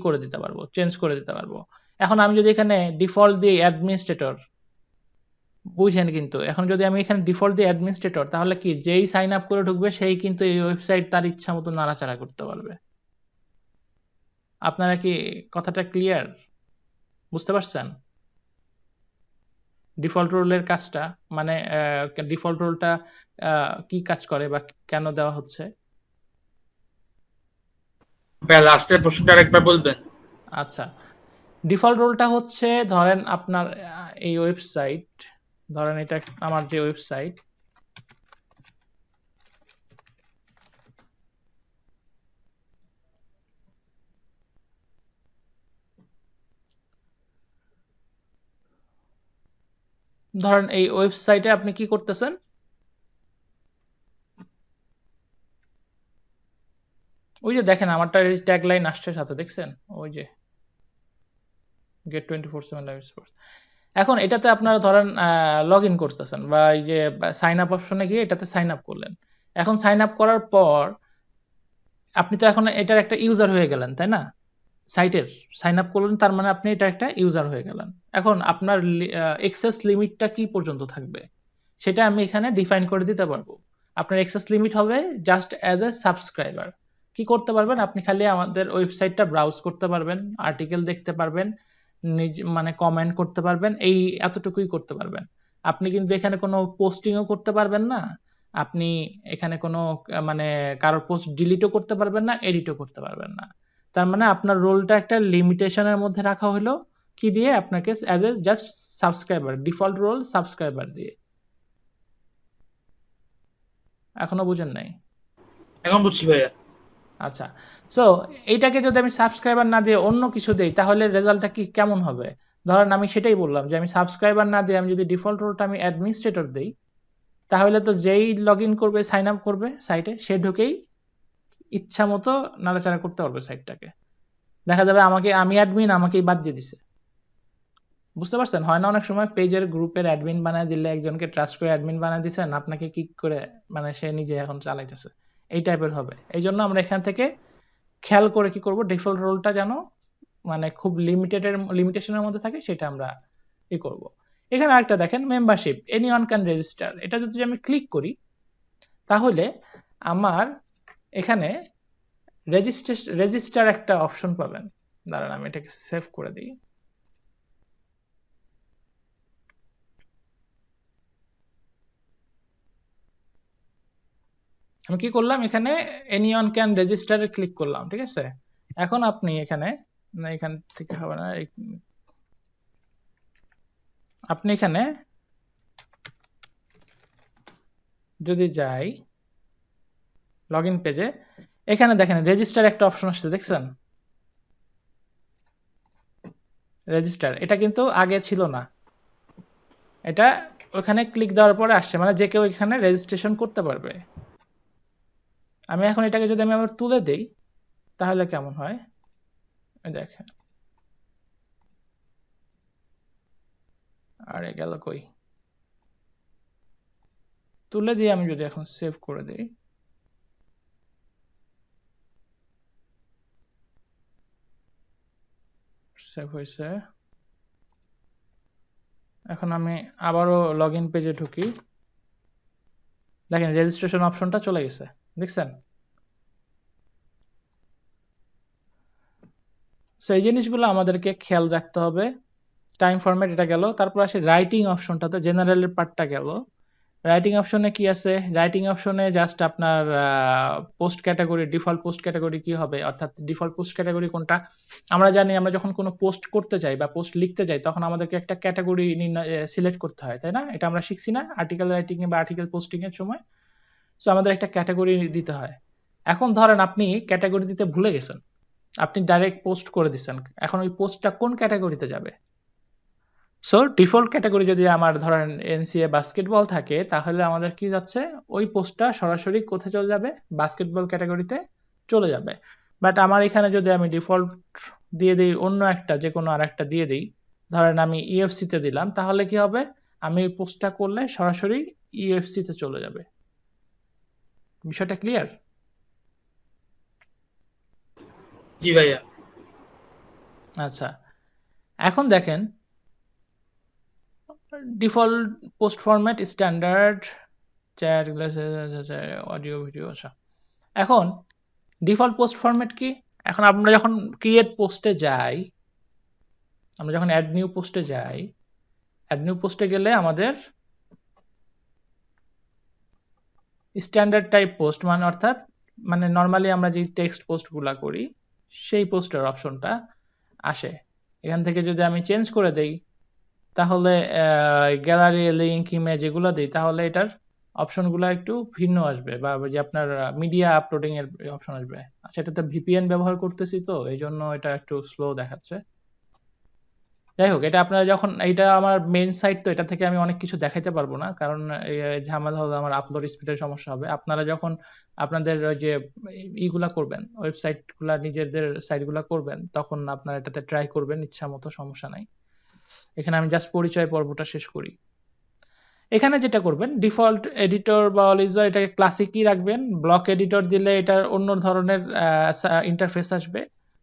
করে দিতে পারবো, চেঞ্জ করে দিতে পারবো। এখন আমি যদি এখানে ডিফল্ট দিয়ে অ্যাডমিনিস্ট্রেটর, বুঝেন কিন্তু, এখন যদি আমি এখানে ডিফল্ট দিয়ে অ্যাডমিনিস্ট্রেটর, তাহলে কি যেই সাইন আপ করে ঢুকবে সেই কিন্তু এই ওয়েবসাইট তার ইচ্ছা মতো নাড়াচাড়া করতে পারবে। আপনারা কি কথাটা ক্লিয়ার, বুঝতে পারছেন? ডিফল্ট রোলের কাজটা মানে ডিফল্ট রোলটা কি কাজ করে বা কেন দেওয়া হচ্ছে? ভাইয়া লাস্টের প্রশ্নটা আরেকবার বলবেন? আচ্ছা, ডিফল্ট রোলটা হচ্ছে, ধরেন আপনার এই ওয়েবসাইট, ধরেন এটা আমার যে ওয়েবসাইট, ধরেন এই ওয়েবসাইটে আপনি কি করতেছেন, ওই যে দেখেন আমারটা ট্যাগলাইন আসছে সাথে, দেখছেন ওই যে গেট 24/7 লাইভ স্পোর্টস। এখন এটাতে আপনারা ধরেন লগ ইন করতেছেন বা এই যে সাইন আপ অপশনে গিয়ে এটাতে সাইন আপ করলেন। এখন সাইন আপ করার পর আপনি তো এখন এটার একটা ইউজার হয়ে গেলেন, তাই না? সাইটের সাইন আপ করলেন, তার মানে আপনি এটা একটা ইউজার হয়ে গেলেন। এখন আপনার এক্সেস লিমিটটা কি পর্যন্ত থাকবে সেটা আমি এখানে ডিফাইন করে দিতে পারবো। আপনার এক্সেস লিমিট হবে জাস্ট অ্যাজ এ সাবস্ক্রাইবার। কি করতে পারবেন, আপনি খালি আমাদের ওয়েবসাইটটা ব্রাউজ করতে পারবেন, আর্টিকেল দেখতে পারবেন, মানে কমেন্ট করতে পারবেন, এই এতটুকুই করতে পারবেন। আপনি কিন্তু এখানে কোনো পোস্টিংও করতে পারবেন না, আপনি এখানে কোনো মানে কারোর পোস্ট ডিলিটও করতে পারবেন না, এডিটও করতে পারবেন না। তার মানে আপনার রোলটা একটা লিমিটেশনের মধ্যে রাখা হলো, কি দিয়ে? আপনাকে as a just subscriber, default role subscriber দিয়ে। এখনো বুঝেন নাই? এখন বুঝছি ভাইয়া। আচ্ছা, সো এইটাকে যদি আমি সাবস্ক্রাইবার না দিয়ে অন্য কিছু দেই তাহলে রেজাল্টটা কি কেমন হবে? ধরেন আমি সেটাই বললাম যে আমি সাবস্ক্রাইবার না দিয়ে আমি যদি ডিফল্ট রোলটা আমি অ্যাডমিনিস্ট্রেটর দেই, তাহলে তো যেই লগ ইন করবে, সাইন আপ করবে সাইটে, সে ঢুকেই ইচ্ছা মতো নাড়াচাড়া করতে পারবে সাইটটাকে। দেখা যাবে আমি অ্যাডমিন, আমাকেই বাদ দিয়ে দিছে। বুঝতে পারছেন? হয় না অনেক সময় পেজের গ্রুপের অ্যাডমিন বানায় দিলে, একজনকে ট্রাস্ট করে অ্যাডমিন বানায় দিছেন, আপনাকে কিক করে মানে সে নিজে এখন চালাইতেছে, এই টাইপের হবে। এই জন্য আমরা এখান থেকে খেয়াল করে কি করব, ডিফল্ট রোলটা যেন মানে খুব লিমিটেশনের মধ্যে থাকে সেটা আমরা ই করব। এখানে আরেকটা দেখেন, মেম্বারশিপ এনিওয়ান ক্যান রেজিস্টার, এটা যদি আমি ক্লিক করি তাহলে আমার এখানে রেজিস্টার একটা অপশন পাবেন। দাঁড়ান আমি এটাকে সেভ করে দিই। আমি কি করলাম, এখানে এনিওয়ান ক্যান রেজিস্টারে ক্লিক করলাম, ঠিক আছে? এখন আপনি এখানে, না এখান থেকে হবে না, আপনি এখানে যদি যাই লগ ইন পেজে, এখানে দেখেন রেজিস্টার একটা অপশন আসছে, দেখছেন? রেজিস্টার, এটা কিন্তু আগে ছিল না, এটা ওখানে ক্লিক দেওয়ার পরে আসছে, মানে যে কেউ এখানে রেজিস্ট্রেশন করতে পারবে। আমি এখন এটাকে যদি আমি আবার তুলে দেই তাহলে কেমন হয় দেখেন। আরে গেল কই, তুলে দিয়ে আমি যদি এখন সেভ করে দেই, সেভ হয়েছে। এখন আমি আবারও লগ ইন পেজে ঢুকি, দেখেন রেজিস্ট্রেশন অপশনটা চলে গেছে, দেখছেন? সো এই জিনিসগুলো আমাদেরকে খেয়াল রাখতে হবে। টাইম ফরম্যাট এটা গেল, তারপর আসে রাইটিং অপশনটাতে, জেনারেলের পার্টটা গেল। রাইটিং অপশনে কি আছে? রাইটিং অপশনে জাস্ট আপনার post category, default post category কি হবে, অর্থাৎ ডিফল্ট পোস্ট ক্যাটাগরি কোনটা। আমরা জানি আমরা যখন কোনো পোস্ট করতে চাই বা পোস্ট লিখতে চাই তখন আমাদেরকে একটা ক্যাটাগরি সিলেক্ট করতে হয়, তাই না? এটা আমরা শিখছি না আর্টিকেল রাইটিং বা আর্টিকেল পোস্টিং এর সময়? সো আমাদের একটা ক্যাটাগরি দিতে হয়। এখন ধরেন আপনি ক্যাটাগরি দিতে ভুলে গেছেন, আপনি ডাইরেক্ট পোস্ট করে দিচ্ছেন, এখন ওই পোস্টটা কোন ক্যাটাগরিতে যাবে? সো ডিফল্ট ক্যাটাগরি যদি আমার ধরেন এনসিএ বাস্কেটবল থাকে তাহলে আমাদের কি যাচ্ছে, ওই পোস্টটা সরাসরি কোথায় চলে যাবে? বাস্কেটবল ক্যাটাগরিতে চলে যাবে। বাট আমার এখানে যদি আমি ডিফল্ট দিয়ে দিই অন্য একটা, যে কোনো আরেকটা দিয়ে দিই, ধরেন আমি ইউএফসি তে দিলাম, তাহলে কি হবে? আমি এই পোস্টটা করলে সরাসরি ইউএফসি তে চলে যাবে। বিষয়টা ক্লিয়ার? জি ভাইয়া। আচ্ছা, এখন দেখেন default post format, standard, chat, audio, video. আচ্ছা, এখন ডিফল্ট পোস্ট ফরম্যাট কি? এখন আমরা যখন ক্রিয়েট পোস্টে যাই, আমরা যখন অ্যাড নিউ পোস্টে যাই, অ্যাড নিউ পোস্টে গেলে আমাদের স্ট্যান্ডার্ড টাইপ পোস্ট, মানে অর্থাৎ মানে নর্মালি আমরা যে টেক্সট পোস্টগুলা করি সেই পোস্টের অপশনটা আসে। এখান থেকে যদি আমি চেঞ্জ করে দেই তাহলে গ্যালারি, লিঙ্ক, ইমেজ এগুলো দিই তাহলে এটার অপশনগুলো একটু ভিন্ন আসবে, বা যে আপনার মিডিয়া আপলোডিং এর অপশন আসবে। আচ্ছা, এটাতে ভিপিএন ব্যবহার করতেছি তো এই জন্য এটা একটু স্লো দেখাচ্ছে। যাই হোক, এটা আপনারা যখন, এটা আমার মেইন সাইট তো এটা থেকে আমি অনেক কিছু দেখাইতে পারবো না, কারণ ঝামেলা হলে আমার আপলোড স্পিডের সমস্যা হবে। আপনারা যখন আপনাদের ওই যে ইগুলা করবেন, ওয়েবসাইট গুলা নিজেদের সাইট গুলা করবেন, তখন আপনারা এটাতে ট্রাই করবেন ইচ্ছা মতো, সমস্যা নাই। এখানে আমি জাস্ট পরিচয় পর্বটা শেষ করি। এখানে যেটা করবেন, ডিফল্ট এডিটর বা অল ইউজার এটাকে ক্লাসিকই রাখবেন। ব্লক এডিটর দিলে এটার অন্য ধরনের ইন্টারফেস আসবে,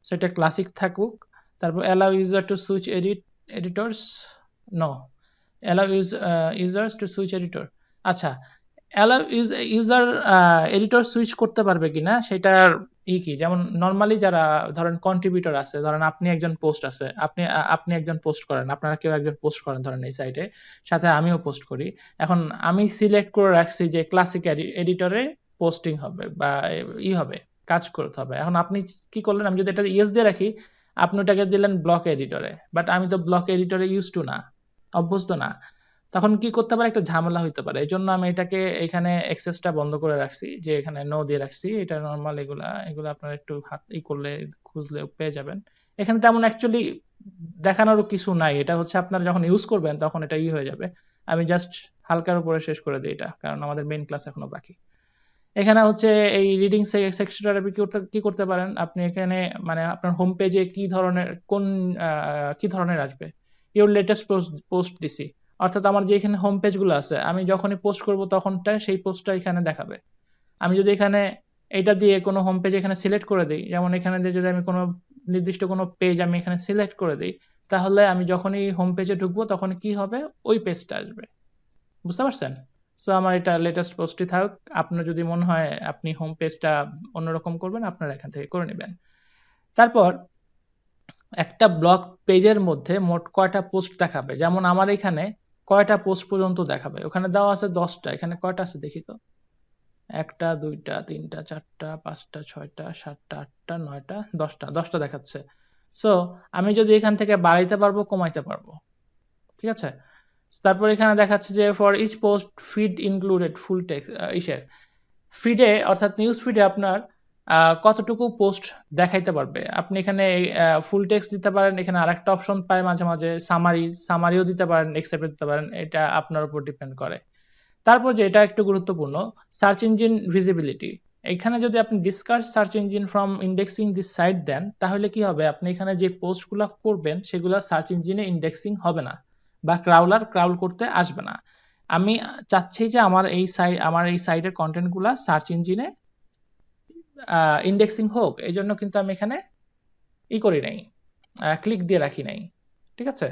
সেটা ক্লাসিক থাকুক। তারপর allow user to switch editors, no, allow users to switch editor। আচ্ছা, অ্যালাউ ইউজার এডিটর সুইচ করতে পারবে কিনা সেটার কি, যেমন নরমালি যারা ধরেন কন্ট্রিবিউটর আছে, ধরেন আপনি একজন পোস্ট আছে, আপনি একজন পোস্ট করেন, আপনারা কেউ একজন পোস্ট করেন ধরেন এই সাইটে, সাথে আমিও পোস্ট করি। এখন আমি সিলেক্ট করে রাখছি যে ক্লাসিক এডিটরে পোস্টিং হবে বা হবে, কাজ করতে হবে। এখন আপনি কি করলেন, আমি যদি এটা ইয়েস দিয়ে রাখি, আপনি ওটাকে দিলেন ব্লক এডিটরে, বাট আমি তো ব্লক এডিটরে ইউজ টু না, অভ্যস্ত না। তখন কি করতে পারে, একটা ঝামেলা হইতে পারে। এই জন্য আমি এটাকে এখানে এক্সেসটা বন্ধ করে রাখছি, যে এখানে নো দিয়ে রাখছি। এটা নর্মাল, এগুলা এগুলা আপনারা একটু হাত করলে খুঁজলে পেয়ে যাবেন। এখানে তেমন অ্যাকচুয়ালি দেখানোর কিছু নাই, এটা হচ্ছে আপনারা যখন ইউজ করবেন তখন এটা হয়ে যাবে। আমি জাস্ট হালকার উপরে শেষ করে দিই এটা, কারণ আমাদের মেইন ক্লাস এখনো বাকি। এখানে হচ্ছে এই রিডিং সেকশনটা আপনি কি করতে পারেন, আপনি এখানে মানে আপনার হোম পেজে কি ধরনের কি ধরনের আসবে, ইউর লেটেস্ট পোস্ট দিছি, অর্থাৎ আমার যে এখানে হোম পেজগুলো আছে আমি যখনই পোস্ট করব তখনটা সেই পোস্টটা এখানে দেখাবে। আমি যদি এখানে এটা দিয়ে কোনো হোম পেজ এখানে সিলেক্ট করে দিই, যেমন এখানে দিয়ে যদি আমি কোনো নির্দিষ্ট কোনো পেজ আমি এখানে সিলেক্ট করে দিই, তাহলে আমি যখনই হোম পেজে ঢুকবো তখন কি হবে, ওই পেজটা আসবে। বুঝতে পারছেন? সো আমার এটা লেটেস্ট পোস্টই থাকুক। আপনার যদি মনে হয় আপনি হোম পেজটা অন্যরকম করবেন, আপনারা এখান থেকে করে নেবেন। তারপর একটা ব্লগ পেজের মধ্যে মোট কয়টা পোস্ট দেখাবে, যেমন আমার এখানে কয়টা পোস্ট পর্যন্ত দেখাবে, ওখানে দেওয়া আছে 10টা, এখানে কয়টা আছে দেখি তো, 1টা 2টা 3টা 4টা 5টা 6টা 7টা 8টা 9টা 10টা দেখাচ্ছে। সো আমি যদি এখান থেকে বাড়াইতে পারবো কমাইতে পারবো, ঠিক আছে। তারপর এখানে দেখাচ্ছে যে for each post feed included full text, ইসের ফিডে অর্থাৎ নিউজ ফিডে আপনার কতটুকু পোস্ট দেখাইতে পারবে। আপনি এখানে ফুল টেক্সট দিতে পারেন, এখানে আরেকটা অপশন পায় মাঝে মাঝে সামারিও দিতে পারেন, এক্সেপ্ট দিতে পারেন, এটা আপনার উপর ডিপেন্ড করে। তারপর যে এটা একটু গুরুত্বপূর্ণ, সার্চ ইঞ্জিন ভিজিবিলিটি। এখানে যদি আপনি discourage search engine from indexing this site then, তাহলে কি হবে, আপনি এখানে যে পোস্টগুলো করবেন সেগুলো সার্চ ইঞ্জিনে ইন্ডেক্সিং হবে না, বা ক্রাউল করতে আসবে না। আমি চাচ্ছি যে আমার এই সাইটের কন্টেন্টগুলো সার্চ ইঞ্জিনে ইন্ডেক্সিং হোক, এই জন্য কিন্তু আমি এখানে করি নাই, ক্লিক দিয়ে রাখি নাই, ঠিক আছে।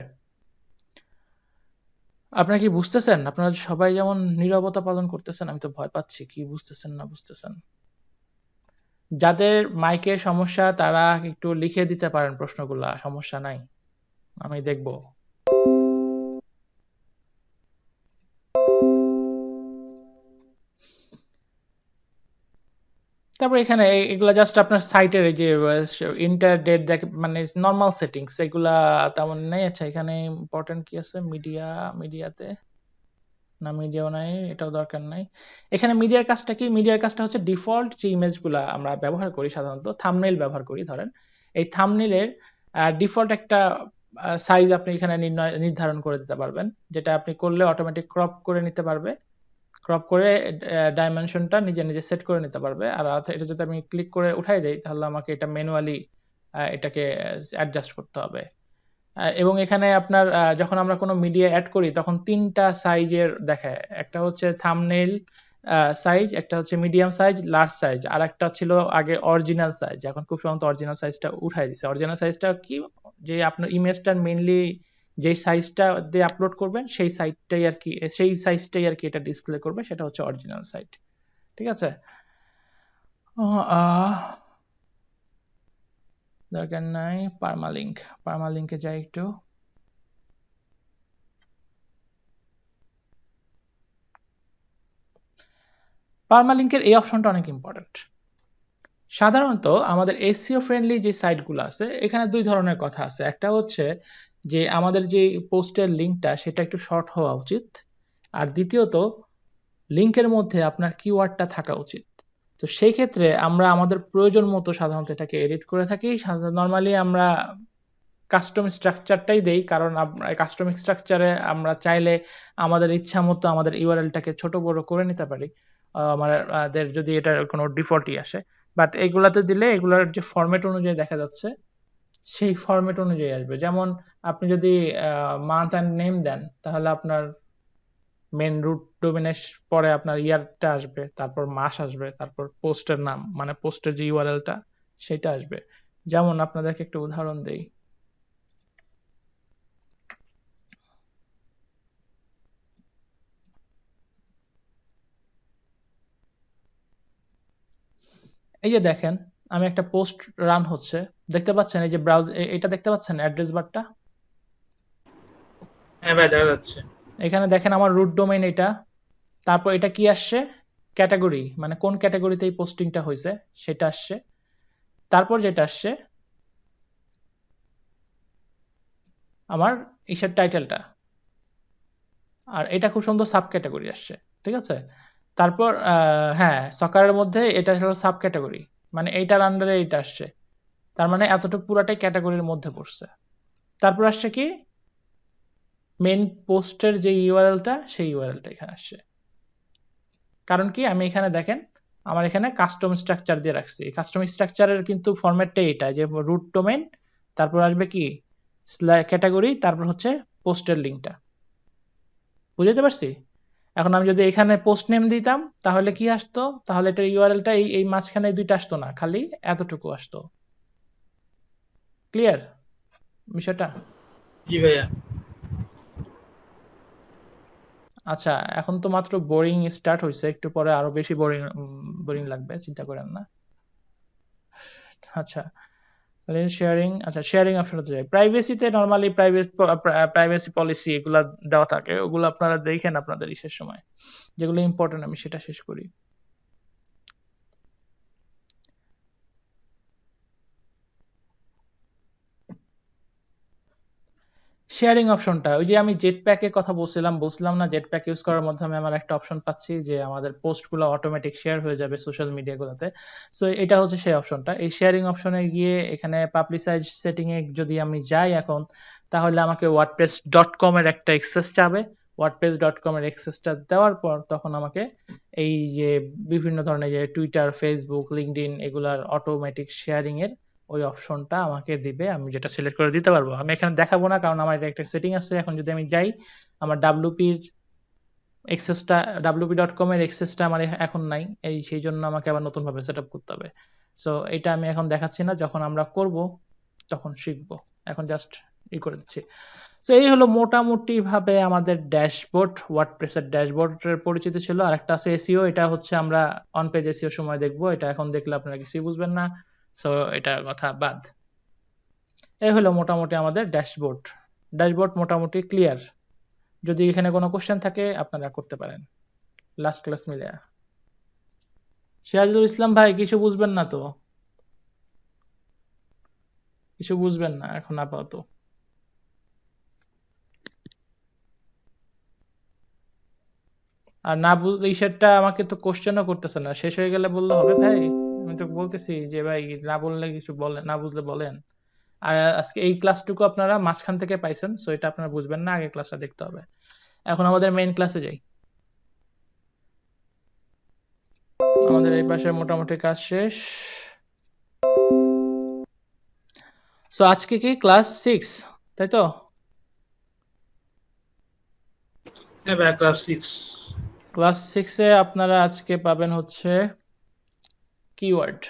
আপনারা কি বুঝতেছেন? আপনারা সবাই যেমন নীরবতা পালন করতেছেন, আমি তো ভয় পাচ্ছি কি বুঝতেছেন না বুঝতেছেন। যাদের মাইকের সমস্যা তারা একটু লিখে দিতে পারেন প্রশ্নগুলা, সমস্যা নাই, আমি দেখব। তারপর এখানে এগুলা জাস্ট আপনার সাইটের এই যে ইন্টার ডেট মানে নর্মাল সেটিংস, এগুলা তেমন নেই। আচ্ছা এখানে ইম্পর্টেন্ট কি আছে, মিডিয়াতে না, মিডিয়াও নাই, এটাও দরকার নাই। এখানে মিডিয়ার কাজটা কি, মিডিয়ার কাজটা হচ্ছে ডিফল্ট যে ইমেজগুলা আমরা ব্যবহার করি, সাধারণত থাম্বনেইল ব্যবহার করি, ধরেন এই থাম্বনেইলের ডিফল্ট একটা সাইজ আপনি এখানে নির্ধারণ করে দিতে পারবেন, যেটা আপনি করলে অটোমেটিক ক্রপ করে নিতে পারবে, ক্রপ করে ডাইমেনশনটা নিজে নিজে সেট করে নিতে পারবে। আর এটা যদি আমি ক্লিক করে উঠাই দেই, তাহলে আমাকে এটা ম্যানুয়ালি এটাকে অ্যাডজাস্ট করতে হবে। এবং এখানে আপনার যখন আমরা কোনো মিডিয়া অ্যাড করি তখন 3টা সাইজের দেখায়, একটা হচ্ছে থাম্বনেইল সাইজ, একটা হচ্ছে মিডিয়াম সাইজ, লার্জ সাইজ, আর একটা ছিল আগে অরিজিনাল সাইজ, এখন খুব সম্ভবত অরিজিনাল সাইজটা উঠাই দিছে। অরিজিনাল সাইজটা কি, যে আপনার ইমেজটার মেইনলি যে সাইজটা দিয়ে আপলোড করবেন সেই সাইজটাই আর কি এটা ডিসপ্লে করবে, সেটা হচ্ছে অরিজিনাল সাইজ, ঠিক আছে। দরকার নাই, পার্মালিঙ্কে যাই একটু। পার্মালিঙ্কের এই অপশনটা অনেক ইম্পর্টেন্ট। সাধারণত আমাদের এসইও ফ্রেন্ডলি যে সাইটগুলো আছে এখানে দুই ধরনের কথা আছে। একটা হচ্ছে যে আমাদের যে পোস্টের লিঙ্কটা সেটা একটু শর্ট হওয়া উচিত, আর দ্বিতীয়ত লিঙ্কের মধ্যে আপনার কিওয়ার্ডটা থাকা উচিত। তো সেই ক্ষেত্রে আমরা আমাদের প্রয়োজন মতো সাধারণত এটাকে এডিট করে থাকি। নর্মালি আমরা কাস্টম স্ট্রাকচারটাই দেই, কারণ কাস্টম স্ট্রাকচারে আমরা চাইলে আমাদের ইচ্ছা মতো আমাদের ইউআরএলটাকে ছোট বড় করে নিতে পারি, আমাদের যদি এটার কোনো ডিফল্টই আসে। বাট এগুলাতে দিলে এগুলার যে ফরম্যাট অনুযায়ী দেখা যাচ্ছে সেই ফরম্যাট অনুযায়ী আসবে। যেমন আপনি যদি মান্থ অ্যান্ড নেম দেন, তাহলে আপনার মেন রুট ডোমেনের পরে আপনার ইয়ারটা আসবে, তারপর মাস আসবে, তারপর পোস্টের নাম মানে পোস্টের যে ইউআরএলটা সেটা আসবে। যেমন আপনাদেরকে একটা উদাহরণ দেই, এই যে দেখেন আমি একটা পোস্ট রান হচ্ছে, দেখতে পাচ্ছেন এই যে এটা দেখতে পাচ্ছেন অ্যাড্রেস বারটা, হ্যাঁ ভাই দেখা যাচ্ছে। এখানে দেখেন আমার রুট ডোমেইন এটা, তারপর এটা কি আসছে, ক্যাটাগরি মানে কোন ক্যাটাগরিতে এই পোস্টিংটা হয়েছে সেটা আসছে, তারপর যেটা আসছে আমার ইসের টাইটেলটা, আর এটা খুব সুন্দর সাব ক্যাটাগরি আসছে, ঠিক আছে। তারপর হ্যাঁ, সকারের মধ্যে এটা হলো সাব ক্যাটাগরি, মানে এইটার আন্ডারে এইটা আসছে, তার মানে এতটুকু পুরাটাই ক্যাটাগরির মধ্যে পড়ছে। তারপর আসছে কি মেন পোস্টের যে ইউআরএলটা, সেই ইউআরএলটা এখানে আসছে। কারণ কি আমি এখানে দেখেন আমার এখানে কাস্টম স্ট্রাকচার দিয়ে রাখছি। কাস্টম স্ট্রাকচারের কিন্তু ফরম্যাটটা এটা, যে রুট ডোমেন, তারপর আসবে কি ক্যাটাগরি, তারপর হচ্ছে পোস্টের লিঙ্কটা। বুঝতে পারছি? এখন আমি যদি এখানে পোস্ট নেম দিতাম তাহলে কি আসতো, তাহলে এটার ইউআরএলটা এই মাঝখানে দুইটা আসতো না, খালি এতটুকু আসতো। ক্লিয়ার বিষয়টা? জি ভাইয়া। আচ্ছা, এখন তো মাত্র বোরিং স্টার্ট হয়েছে, একটু পরে আরো বেশি বোরিং বোরিং লাগবে, চিন্তা করেন না। আচ্ছা, শেয়ারিং, আচ্ছা শেয়ারিং অপশনতে যাই। প্রাইভেসিতে নরমালি প্রাইভেসি পলিসি এগুলা দেওয়া থাকে, ওগুলো আপনারা দেখেন আপনাদের ইসের সময়, যেগুলো ইম্পর্টেন্ট আমি সেটা শেষ করি। শেয়ারিং অপশনটা, ওই যে আমি জেট প্যাকের কথা বলছিলাম না, জেট প্যাক ইউজ করার মাধ্যমে আমরা একটা অপশন পাচ্ছি যে আমাদের পোস্টগুলো অটোমেটিক শেয়ার হয়ে যাবে সোশ্যাল মিডিয়াগুলোতে। সো এটা হচ্ছে সেই অপশনটা। এই শেয়ারিং অপশনে গিয়ে এখানে পাবলিসাইজ সেটিং এ যদি আমি যাই এখন, তাহলে আমাকে wordpress.com এর একটা অ্যাক্সেস চাবে। wordpress.com এর অ্যাক্সেসটা দেওয়ার পর তখন আমাকে এই যে বিভিন্ন ধরনের যে টুইটার, ফেসবুক, লিঙ্কডইন এগুলার অটোমেটিক শেয়ারিং এর ওই অপশনটা আমাকে দিবে, আমি যেটা সিলেক্ট করে দিতে পারবো। আমি এখানে দেখাবো না কারণ আমার এটা একটা সেটিং আছে। এখন যদি আমি যাই, আমার wp-র এক্সেসটা, wp.com এর এক্সেসটা আমার এখন নাই, সেই জন্য আমাকে আবার নতুন ভাবে সেট আপ করতে হবে। সো এটা আমি এখন দেখাচ্ছি না, যখন আমরা করব তখন শিখবো। এখন জাস্ট করে দিচ্ছি। সো এই হলো মোটামুটি ভাবে আমাদের ড্যাশবোর্ড, ওয়ার্ডপ্রেসের ড্যাশবোর্ডের পরিচিত ছিল। আর একটা আছে এসইও, এটা হচ্ছে আমরা অন পেজ এসইও সময় দেখবো, এটা এখন দেখলে আপনারা কিছুই বুঝবেন না, সো এটার কথা বাদ। এই হলো মোটামুটি আমাদের ড্যাশবোর্ড। ড্যাশবোর্ড মোটামুটি ক্লিয়ার। যদি এখানে কোনো কোশ্চেন থাকে আপনারা করতে পারেন লাস্ট ক্লাস মিলে। সিরাজুল ইসলাম ভাই কিছু বুঝবেন না তো? কিছু বুঝবেন না এখন আপাতত? আর না বুঝলে ইসেরটা আমাকে তো কোশ্চেনও করতেছে না, শেষ হয়ে গেলে বললে হবে ভাই? আমি তো বলতেছি যে ভাই না বললে কিছু বলেন, না বুঝলে বলেন। আর আজকে এই ক্লাসটুকু আপনারা মাঝখান থেকে পাইছেন, সো এটা আপনারা বুঝবেন না, আগে ক্লাসটা দেখতে হবে। এখন আমাদের মেইন ক্লাসে যাই। আমাদের এই পাশে মোটামুটি কাজ শেষ। সো আজকে কি ক্লাস 6, তাই তো? হ্যাঁ ভাইয়া, ক্লাস 6। ক্লাস 6 এ আপনারা আজকে পাবেন হচ্ছে কিওয়ার্ড।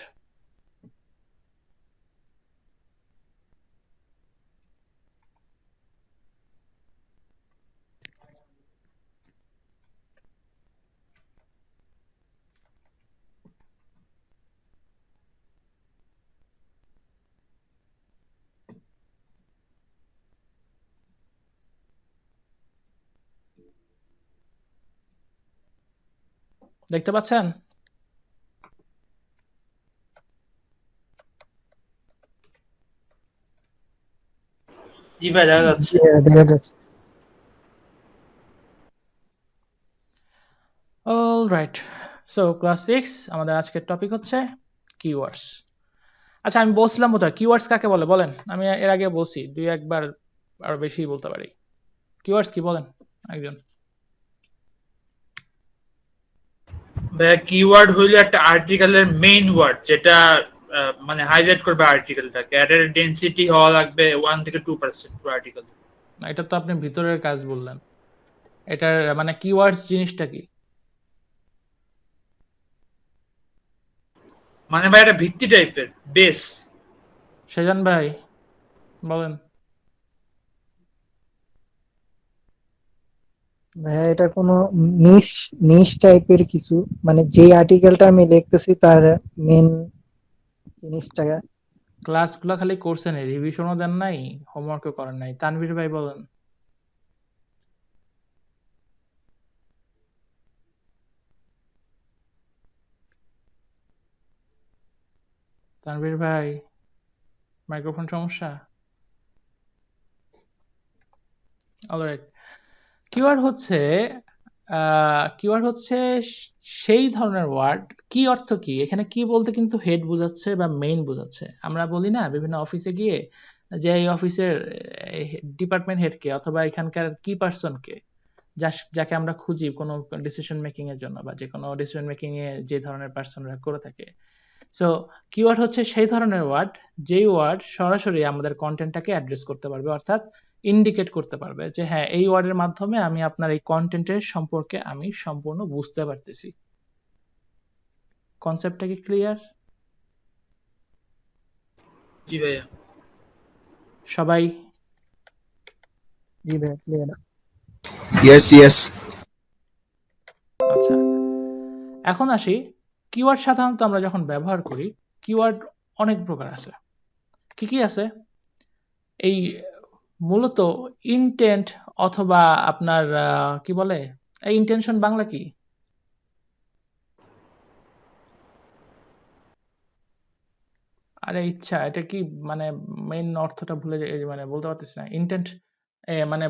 দেখতে পাচ্ছেন? জি ভাই, দেখা যাচ্ছে। দেখা যাচ্ছে। অলরাইট, সো ক্লাস 6 আমাদের আজকের টপিক হচ্ছে কিওয়ার্ডস। আচ্ছা, আমি বলছিলাম বোধহয় কিওয়ার্ডস কাকে বলে বলেন? আমি এর আগে বলছি, দুই একবার আরো বেশি বলতে পারি। কিওয়ার্ডস কি বলেন একজন? ভাইয়া, কিওয়ার্ড হইলো একটা আর্টিকেলের মেইন ওয়ার্ড, যেটা মানে হাইলাইট করবে আর্টিকেলটাকে। এটার ডেনসিটি হওয়া লাগবে 1 থেকে 2% পুরো আর্টিকেল। এটা তো আপনি ভিতরের কাজ বললেন, এটার মানে কিওয়ার্ডস জিনিসটা কি? মানে ভাই এটা ভিত্তি টাইপের, বেস। সেজান ভাই বলেন। ভাইয়া এটা কোনো নিশ নিশ টাইপের কিছু, মানে যে আর্টিকেলটা আমি লিখতেছি তার মেন জিনিসটা। ক্লাসগুলো খালি করছেন, রিভিশনও দেন নাই, হোমওয়ার্কও করেন নাই। তানভীর ভাই বলেন। তানভীর ভাই, মাইক্রোফোন সমস্যা? অলরাইট, কিওয়ার্ড হচ্ছে সেই ধরনের ওয়ার্ড। কি অর্থ কি? এখানে কি বলতে কিন্তু হেড বোঝাচ্ছে বা মেইন বোঝাচ্ছে। আমরা বলি না বিভিন্ন অফিসে গিয়ে যে এই অফিসের ডিপার্টমেন্ট হেড কে অথবা এখানকার কি পার্সন কে, যাকে আমরা খুঁজি কোনো ডিসিশন মেকিং এর জন্য বা যে কোনো ডিসিশন মেকিং এ যে ধরনের পার্সনরা করে থাকে। সো কিওয়ার্ড হচ্ছে সেই ধরনের ওয়ার্ড যেই ওয়ার্ড সরাসরি আমাদের কন্টেন্টটাকে অ্যাড্রেস করতে পারবে, অর্থাৎ ইন্ডিকেট করতে পারবে যে হ্যাঁ এই ওয়ার্ডের মাধ্যমে আমি আপনার এই কন্টেন্টের সম্পর্কে আমি সম্পূর্ণ বুঝতে পারতেছি। কনসেপ্টটা কি ক্লিয়ার? জি ভাইয়া। সবাই জি ভাই ক্লিয়ার। Yes. আচ্ছা, এখন আসি কিওয়ার্ড। সাধারণত আমরা যখন ব্যবহার করি কিওয়ার্ড অনেক প্রকার আছে। কি কি আছে? এই মূলত ইনটেন্ট অথবা আপনার কি বলে এই ইন্টেনশন বাংলা কি? আরে ইচ্ছা, এটা কি মানে মেইন অর্থটা ভুলে মানে বলতে পারতেছি না। ইন্টেন্ট মানে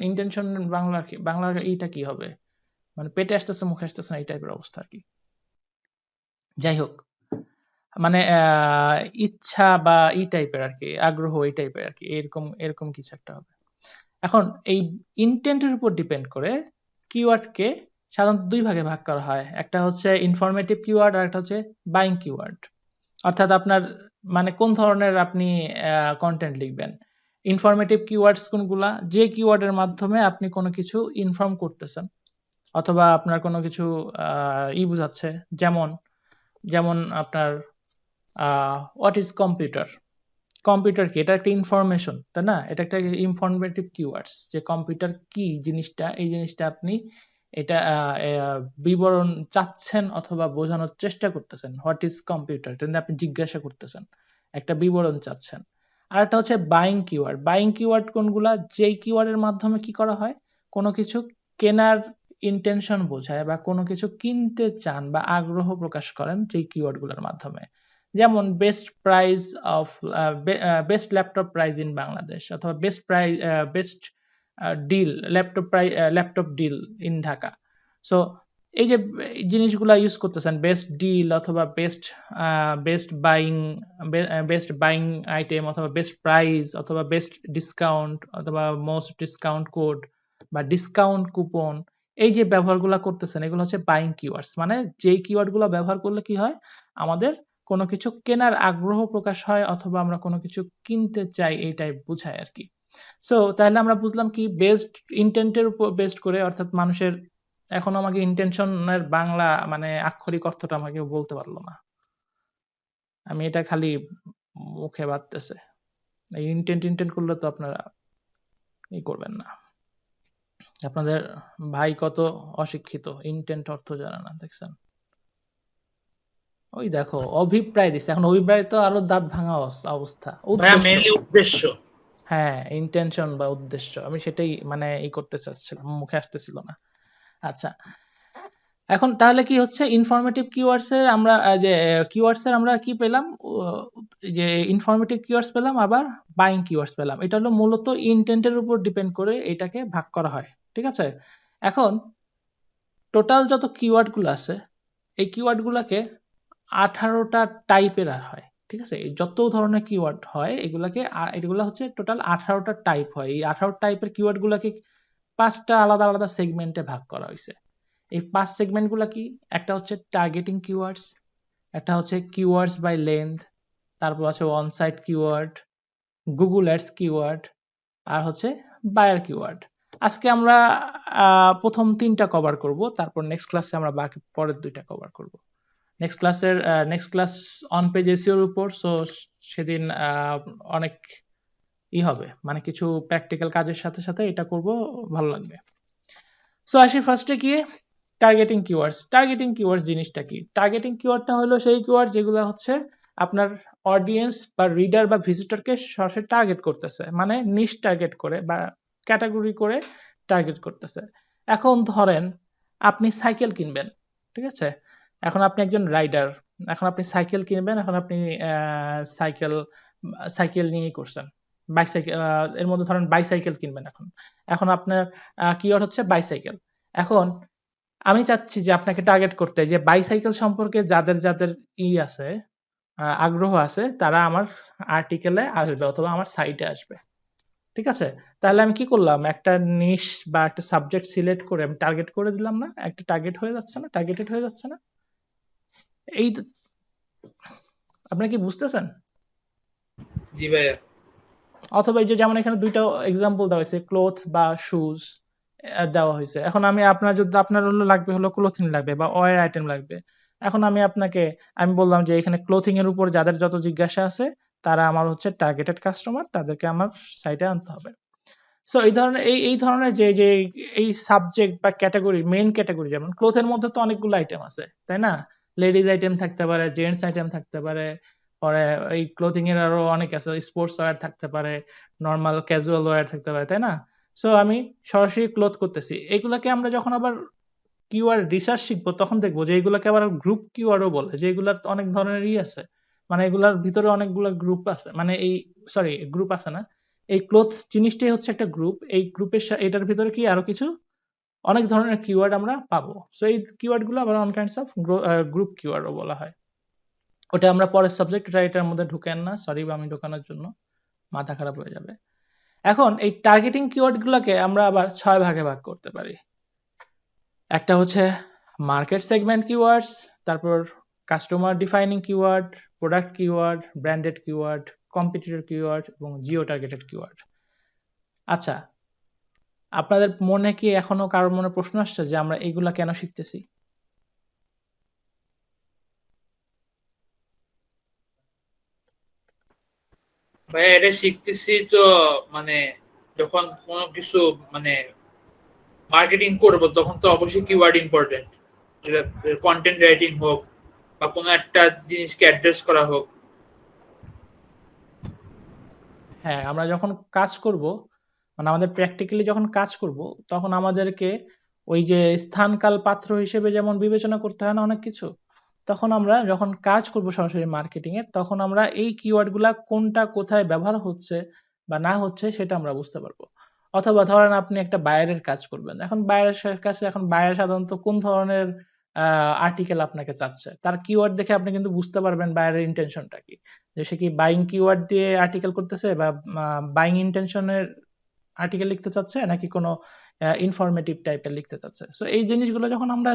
ইন্টেনশন বাংলা এইটা কি হবে? মানে পেটে আসতেছে মুখে আসতেছে না এই টাইপের অবস্থা আর কি। যাই হোক, মানে ইচ্ছা বা এই টাইপের আর কি, আগ্রহ এই টাইপের আর কি, এরকম কিছু একটা হবে। এখন এই ইন্টেন্টের উপর ডিপেন্ড করে কিওয়ার্ডকে সাধারণত দুই ভাগে ভাগ করা হয়। একটা হচ্ছে ইনফরমেটিভ কিওয়ার্ড আর একটা হচ্ছে বাইং কিওয়ার্ড। অর্থাৎ আপনার মানে কোন ধরনের আপনি কন্টেন্ট লিখবেন। ইনফরমেটিভ কিওয়ার্ডস কোনগুলা? যে কিওয়ার্ডের মাধ্যমে আপনি কোনো কিছু ইনফর্ম করতেছেন অথবা আপনার কোনো কিছু বোঝাচ্ছে। যেমন আপনার হোয়াট ইজ কম্পিউটার? কম্পিউটার কি? এটা একটা ইনফরমেশন, তাই না? এটা একটা ইনফরমেটিভ কিওয়ার্ডস যে কম্পিউটার কি জিনিসটা, এই জিনিসটা আপনি এটা বিবরণ চাচ্ছেন অথবা বোঝানোর চেষ্টা করতেছেন। What is computer? এটা আপনি জিজ্ঞাসা করতেছেন, একটা বিবরণ চাচ্ছেন। আর একটা হচ্ছে বাইং কিওয়ার্ড। বাইং কিওয়ার্ড কোনগুলা? যেই কিওয়ার্ডের মাধ্যমে কি করা হয়, কোনো কিছু কেনার ইন্টেনশন বোঝায় বা কোনো কিছু কিনতে চান বা আগ্রহ প্রকাশ করেন যেই কিওয়ার্ডগুলোর মাধ্যমে। যেমন best price of best laptop price in Bangladesh অথবা best deal laptop deal in Dhaka. So এই যে জিনিসগুলা ইউজ করতেছেন, বেস্ট ডিল অথবা বেস্ট বাইং আইটেম অথবা বেস্ট প্রাইস অথবা বেস্ট ডিসকাউন্ট অথবা মোস্ট ডিসকাউন্ট কোড বা ডিসকাউন্ট কুপন, এই যে ব্যবহারগুলো করতেছেন এগুলো হচ্ছে বাইং কিওয়ার্ডস। মানে যেই কিওয়ার্ডগুলো ব্যবহার করলে কি হয়, আমাদের কোনো কিছু কেনার আগ্রহ প্রকাশ হয় অথবা আমরা কোনো কিছু কিনতে চাই এই টাইপ বোঝায় আর কি। সো তাহলে আমরা বুঝলাম কি বেস্ট ইন্টেন্টের উপর বেস্ট করে, অর্থাৎ মানুষের এখন আমাকে ইন্টেনশনের বাংলা মানে আক্ষরিক অর্থটা আমাকে বলতে পারলো না, আমি এটা খালি মুখে বাদতেছে। এই ইন্টেন্ট করলে তো আপনারা ই করবেন না। আপনাদের ভাই কত অশিক্ষিত, ইন্টেন্ট অর্থ জানে না, দেখছেন? ওই দেখো অভিপ্রায় দিছে, এখন অভিপ্রায় তো আরো দাঁত ভাঙা অবস্থা। ভাইয়া মেইনলি উদ্দেশ্য। হ্যাঁ, ইন্টেনশন বা উদ্দেশ্য, আমি সেটাই মানে এই করতে চাচ্ছিলাম, মুখে আসতেছিল না। আচ্ছা, এখন তাহলে কি হচ্ছে ইনফরমেটিভ কিওয়ার্ডস এর আমরা কি পেলাম? যে ইনফরমেটিভ কিওয়ার্ডস পেলাম, আবার বাইং কিওয়ার্ডস পেলাম। এটা হলো মূলত ইন্টেন্টের উপর ডিপেন্ড করে এটাকে ভাগ করা হয়, ঠিক আছে? এখন টোটাল যত কিওয়ার্ড গুলো আছে এই কিওয়ার্ড গুলাকে 18টা টাইপের হয়, ঠিক আছে? যত ধরনের কিওয়ার্ড হয় এগুলা হচ্ছে টোটাল 18টা টাইপ হয়। এই 18 টাইপের কিওয়ার্ড গুলাকে 5টা আলাদা আলাদা সেগমেন্টে ভাগ করা হয়েছে। এই 5 সেগমেন্ট গুলা কি? একটা হচ্ছে টার্গেটিং কিওয়ার্ডস, একটা হচ্ছে কিওয়ার্ডস বাই লেন্থ, তারপর আছে on site keyword, Google ads keyword, আর হচ্ছে বায়ার কিওয়ার্ড। আজকে আমরা প্রথম 3টা কভার করব, তারপর নেক্সট ক্লাসে আমরা বাকি পরের 2টা কভার করব। নেক্সট ক্লাস অন পেজ এসইওর উপর। সো সেদিন অনেক হবে, মানে কিছু প্র্যাকটিক্যাল কাজের সাথে সাথে এটা করব, ভালো লাগবে। সো আসি ফার্স্টে কি টার্গেটিং কিওয়ার্ডস। টার্গেটিং কিওয়ার্ডস জিনিসটা কি? টার্গেটিং কিওয়ার্ডটা হলো সেই কিওয়ার্ড যেগুলো হচ্ছে আপনার অডিয়েন্স বা রিডার বা ভিজিটরকে সরাসরি টার্গেট করতেছে, মানে নিশ টার্গেট করে বা ক্যাটাগরি করে টার্গেট করতেছে। এখন ধরেন আপনি সাইকেল কিনবেন, ঠিক আছে? এখন আপনি একজন রাইডার, এখন আপনি সাইকেল কিনবেন, এখন আপনি সাইকেল নিয়েই করছেন, বাইসাইকেল, এর মধ্যে ধরেন বাইসাইকেল কিনবেন এখন। এখন আপনার কিওয়ার্ড হচ্ছে বাইসাইকেল। এখন আমি চাচ্ছি যে আপনাকে টার্গেট করতে যে বাইসাইকেল সম্পর্কে যাদের যাদের আছে, আগ্রহ আছে, তারা আমার আর্টিকেলে আসবে অথবা আমার সাইটে আসবে। ঠিক আছে? তাহলে আমি কি করলাম, একটা নিশ বা একটা সাবজেক্ট সিলেক্ট করে আমি টার্গেট করে দিলাম না, একটা টার্গেট হয়ে যাচ্ছে না, টার্গেটেড হয়ে যাচ্ছে না। এই আপনি কি বুঝতেছেন? জি ভাইয়া। অথবা এই যে যেমন এখানে দুইটা এক্সাম্পল দেওয়া হয়েছে, ক্লোথ বা শুজ দেওয়া হয়েছে। এখন আমি আপনার হলো লাগবে হলো ক্লোথিং লাগবে বা ওয়্যার আইটেম লাগবে। এখন আমি বললাম যে এখানে ক্লোথিং এর উপর যাদের যত জিজ্ঞাসা আছে তারা আমার হচ্ছে টার্গেটেড কাস্টমার, তাদেরকে আমার সাইটে আনতে হবে। সো এই ধরনের যে এই সাবজেক্ট বা ক্যাটাগরি, মেইন ক্যাটাগরি, যেমন ক্লোথের মধ্যে তো অনেকগুলো আইটেম আছে, তাই না? লেডিজ আইটেম থাকতে পারে, জেন্টস আইটেম থাকতে পারে, পরে এই ক্লোথিং এর আরো অনেক আছে, স্পোর্টস ওয়্যার থাকতে পারে, নর্মাল ক্যাজুয়াল ওয়্যার থাকতে পারে, তাই না? সো আমি সরাসরি ক্লোথ করতেছি। এগুলাকে আমরা যখন আবার কিওয়ার্ড রিসার্চ শিখবো তখন দেখবো যে এগুলাকে আবার গ্রুপ কিওয়ার্ডও বলে, যে এগুলার অনেক ধরনেরই আছে, মানে এগুলার ভিতরে অনেকগুলো গ্রুপ আছে, মানে গ্রুপ আছে না, এই ক্লোথ জিনিসটাই হচ্ছে একটা গ্রুপ। এই এটার ভিতরে কি আরো কিছু অনেক ধরনের কিওয়ার্ড আমরা পাবো। সো এই কিওয়ার্ড গুলো আবার অন কাইন্ডস অফ গ্রুপ কিওয়ার্ডও বলা হয়। ওটা আমরা পরের সাবজেক্ট, ওটা এটার মধ্যে ঢুকেন না, সরি আমি ঢোকানোর জন্য মাথা খারাপ হয়ে যাবে। এখন এই টার্গেটিং কিওয়ার্ড গুলোকে আমরা আবার 6 ভাগে ভাগ করতে পারি। একটা হচ্ছে মার্কেট সেগমেন্ট কিওয়ার্ডস, তারপর customer defining keyword, product keyword, branded keyword, competitor keyword এবং জিও টার্গেটেড কিওয়ার্ড। আচ্ছা, আপনাদের মনে কি এখনো কারোর মনে প্রশ্ন আসছে যে আমরা এগুলা কেন শিখতেছি? ভাইয়া এটা শিখতেছি তো, মানে যখন কোনো কিছু মানে মার্কেটিং করব তখন তো অবশ্যই কিওয়ার্ড ইম্পর্টেন্ট, কন্টেন্ট রাইটিং হোক বা কোনো একটা জিনিসকে অ্যাড্রেস করা হোক। হ্যাঁ, আমরা যখন কাজ করব, মানে আমাদের প্র্যাকটিক্যালি যখন কাজ করব, তখন আমাদেরকে ওই যে স্থান কাল পাত্র হিসেবে যেমন বিবেচনা করতে হয় না অনেক কিছু, তখন আমরা যখন কাজ করব সরাসরি মার্কেটিং এ, তখন আমরা এই কিওয়ার্ড গুলা কোনটা কোথায় ব্যবহার হচ্ছে বা না হচ্ছে সেটা আমরা বুঝতে পারবো। অথবা ধরেন আপনি একটা বায়ারের কাজ করবেন, এখন বায়ারের কাছে এখন বায়ার সাধারণত কোন ধরনের আর্টিকেল আপনাকে চাচ্ছে, তার কিওয়ার্ড দেখে আপনি কিন্তু বুঝতে পারবেন বায়ারের ইন্টেনশনটা কি, যে সে কি বাইং কিওয়ার্ড দিয়ে আর্টিকেল করতেছে বা বাইং ইন্টেনশনের আর্টিকেল লিখতে চাচ্ছে নাকি কোনো ইনফরমেটিভ টাইপের লিখতে চাচ্ছে। সো এই জিনিসগুলো যখন আমরা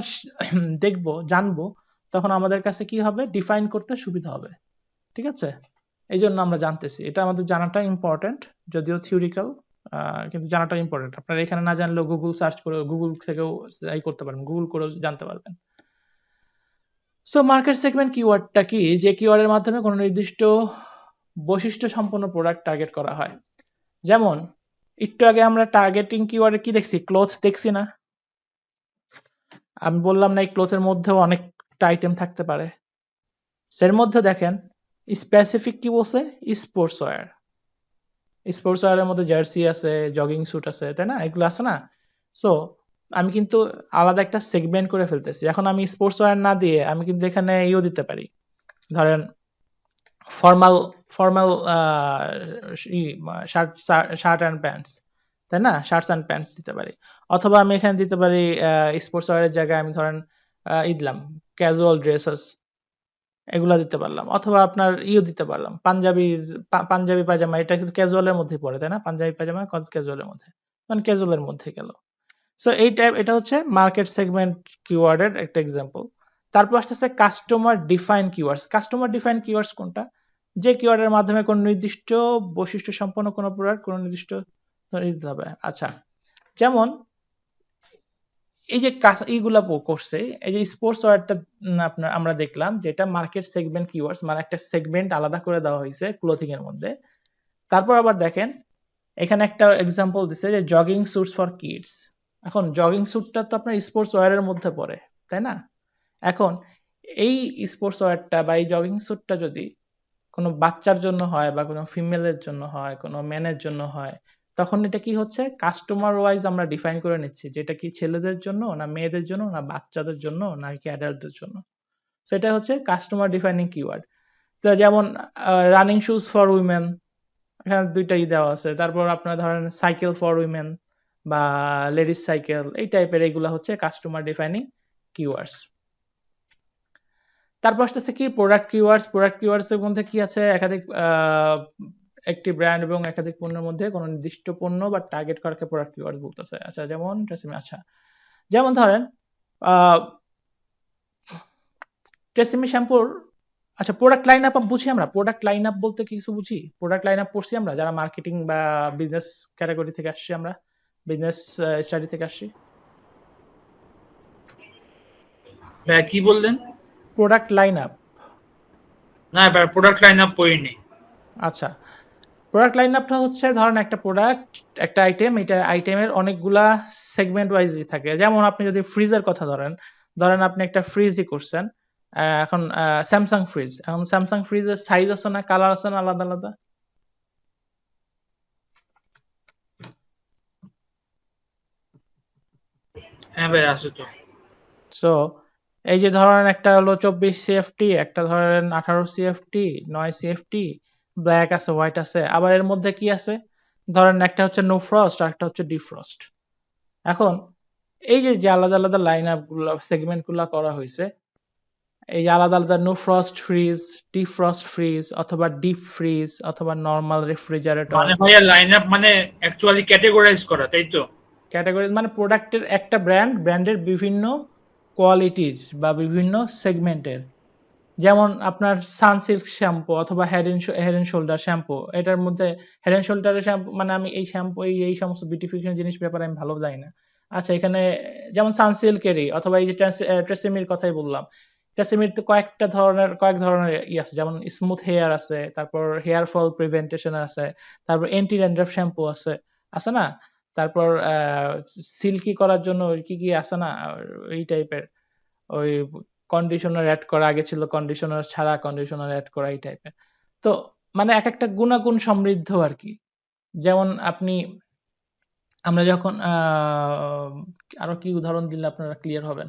দেখবো, জানবো, তখন আমাদের কাছে কি হবে, ডিফাইন করতে সুবিধা হবে। ঠিক আছে? এই জন্য আমরা জানতেছি, এটা আমাদের জানাটা ইম্পর্টেন্ট, যদিও থিওরিক্যাল, কিন্তু জানাটা ইম্পর্টেন্ট। আপনারা এখানে না জানলেও গুগল সার্চ করে, গুগল থেকেও করতে পারবেন, গুগল করেও জানতে পারবেন। সো মার্কেট সেগমেন্ট কিওয়ার্ডটা কি, যে কিওয়ার্ডের মাধ্যমে কোনো নির্দিষ্ট বৈশিষ্ট্য সম্পন্ন প্রোডাক্ট টার্গেট করা হয়। যেমন একটু আগে আমরা টার্গেটিং কিওয়ার্ডে কি দেখছি, ক্লথ দেখছি না? আমি বললাম না এই ক্লথের মধ্যেও অনেকটা আইটেম থাকতে পারে। এর মধ্যে দেখেন স্পেসিফিক কি বলছে, স্পোর্টস ওয়্যার। স্পোর্টস ওয়্যারের মধ্যে জার্সি আছে, জগিং স্যুট আছে, তাই না? এগুলো আছে না? সো আমি কিন্তু আলাদা একটা সেগমেন্ট করে ফেলতেছি। এখন আমি স্পোর্টস ওয়্যার না দিয়ে আমি কিন্তু এখানে ইও দিতে পারি, ধরেন formal formal shirt and pants, তাই না? শার্টস অ্যান্ড প্যান্টস দিতে পারি। অথবা আমি এখানে দিতে পারি স্পোর্টস ওয়্যারের জায়গায় আমি ধরেন দিলাম ক্যাজুয়াল ড্রেসেস, এগুলা দিতে পারলাম। অথবা আপনার দিতে পারলাম পাঞ্জাবি পায়জামা, এটা কিন্তু ক্যাজুয়ালের মধ্যে পড়ে, তাই না? পাঞ্জাবি পায়জামা ক্যাজুয়ালের মধ্যে, মানে ক্যাজুয়ালের মধ্যে গেল। সো এটা হচ্ছে মার্কেট সেগমেন্ট কিওয়ার্ডের একটা এক্সাম্পল। তারপর আসতেছে customer define keywords. Customer define keywords কোনটা? যে কিওয়ার্ডের মাধ্যমে কোন নির্দিষ্ট বৈশিষ্ট্য সম্পন্ন কোন প্রোডাক্ট কোন নির্দিষ্ট দিতে হবে। আচ্ছা, যেমন এই যে এইগুলা করছে, এই যে স্পোর্টস ওয়্যারটা আপনার আমরা দেখলাম যেটা মার্কেট সেগমেন্ট কিওয়ার্ডস, মানে একটা সেগমেন্ট আলাদা করে দেওয়া হয়েছে ক্লোথিং এর মধ্যে। তারপর আবার দেখেন এখানে একটা এক্সাম্পল দিছে যে জগিং স্যুটস ফর কিডস। এখন জগিং স্যুটটা তো আপনার স্পোর্টস ওয়্যারের মধ্যে পড়ে, তাই না? এখন এই স্পোর্টস ওয়্যারটা বা এই জগিং স্যুটটা যদি কোনো বাচ্চার জন্য হয় বা কোনো ফিমেলের জন্য হয়, কোনো মেনের জন্য হয়, তখন এটা কি হচ্ছে, কাস্টমার ওয়াইজ আমরা ডিফাইন করে নিচ্ছি যেটা কি ছেলেদের জন্য না মেয়েদের জন্য না বাচ্চাদের জন্য নাকি অ্যাডাল্টদের জন্য। সো এটা হচ্ছে কাস্টমার ডিফাইনিং কিওয়ার্ড। তো যেমন রানিং শুজ ফর উইমেন, এখানে দুইটাই দেওয়া আছে। তারপর আপনার ধরেন সাইকেল ফর উইমেন বা লেডিস সাইকেল এই টাইপের এগুলা হচ্ছে কাস্টমার ডিফাইনিং কিওয়ার্ডস। তারপর আসতেছে কি প্রোডাক্ট কিওয়ার্ডস। প্রোডাক্ট কিওয়ার্ডস এর মধ্যে কি আছে, একাধিক একটি ব্র্যান্ড এবং একাধিক পণ্যের মধ্যে কোনো নির্দিষ্ট পণ্য বা টার্গেট করাকে প্রোডাক্ট কিওয়ার্ডস বলতেছে। আচ্ছা যেমন আচ্ছা যেমন ধরেন ট্রেসিমি শ্যাম্পুর আচ্ছা প্রোডাক্ট লাইন আপ বুঝি আমরা। প্রোডাক্ট লাইন আপ বলতে কি কিছু বুঝি? প্রোডাক্ট লাইন আপ পড়ছি আমরা যারা মার্কেটিং বা বিজনেস ক্যাটাগরি থেকে আসছি, আমরা বিজনেস স্টাডি থেকে আসছি। ভাইয়া কি বললেন? Product line up. না ভাই প্রোডাক্ট লাইন আপ পড়িনি। আচ্ছা প্রোডাক্ট লাইন আপটা হচ্ছে ধরেন একটা প্রোডাক্ট একটা আইটেম, এটা আইটেমের অনেকগুলা সেগমেন্ট ওয়াইজ থাকে। যেমন আপনি যদি ফ্রিজের কথা ধরেন, ধরেন আপনি একটা ফ্রিজই করছেন, এখন স্যামসাং ফ্রিজ। এখন স্যামসাং ফ্রিজের সাইজ আছে না, কালার আছে না আলাদা আলাদা? হ্যাঁ ভাই আছে তো। সো এই যে ধরেন একটা হলো 24 সিএফটি, একটা ধরেন 18 সিএফটি, 9 সিএফটি, ব্ল্যাক আছে, হোয়াইট আছে, আবার এর মধ্যে কি আছে ধরেন একটা হচ্ছে নো ফ্রস্ট আর একটা হচ্ছে ডিফ্রস্ট। এখন এই যে আলাদা আলাদা লাইন আপ গুলো সেগমেন্ট গুলা করা হয়েছে, এই যে আলাদা আলাদা no frost fridge, defrost fridge অথবা ডিপ ফ্রিজ অথবা নরমাল রেফ্রিজারেটর। মানে ভাইয়া লাইন আপ মানে অ্যাকচুয়ালি ক্যাটাগরাইজ করা, তাই তো? ক্যাটাগরি মানে প্রোডাক্টের একটা ব্র্যান্ডের বিভিন্ন কোয়ালিটির বা বিভিন্ন সেগমেন্টের। যেমন আপনার সানসিল্ক শ্যাম্পু অথবা হেড এন্ড শোল্ডার শ্যাম্পু, এটার মধ্যে হেড এন্ড শোল্ডারের শ্যাম্পু মানে আমি এই শ্যাম্পু এই সমস্ত বিউটিফিকেশন জিনিস ব্যাপারে আমি ভালো জানি না। আচ্ছা এখানে যেমন সানসিল্কেরই অথবা এই যে ট্রেসেমির কথাই বললাম, ট্রেসেমির তো কয়েক ধরনের আছে, যেমন স্মুথ হেয়ার আছে, তারপর হেয়ার ফল প্রিভেন্টেশন আছে, তারপর এন্টি ড্যান্ড্রাফ শ্যাম্পু আছে, আছে না? তারপর সিল্কি করার জন্য কি কি আছে না এই টাইপের, ওই কন্ডিশনার অ্যাড করা, আগে ছিল কন্ডিশনার ছাড়া কন্ডিশনার অ্যাড করা এই টাইপের। তো মানে এক একটা গুণাগুণ সমৃদ্ধ আর কি। যেমন আপনি আমরা যখন আরো কি উদাহরণ দিলে আপনারা ক্লিয়ার হবেন?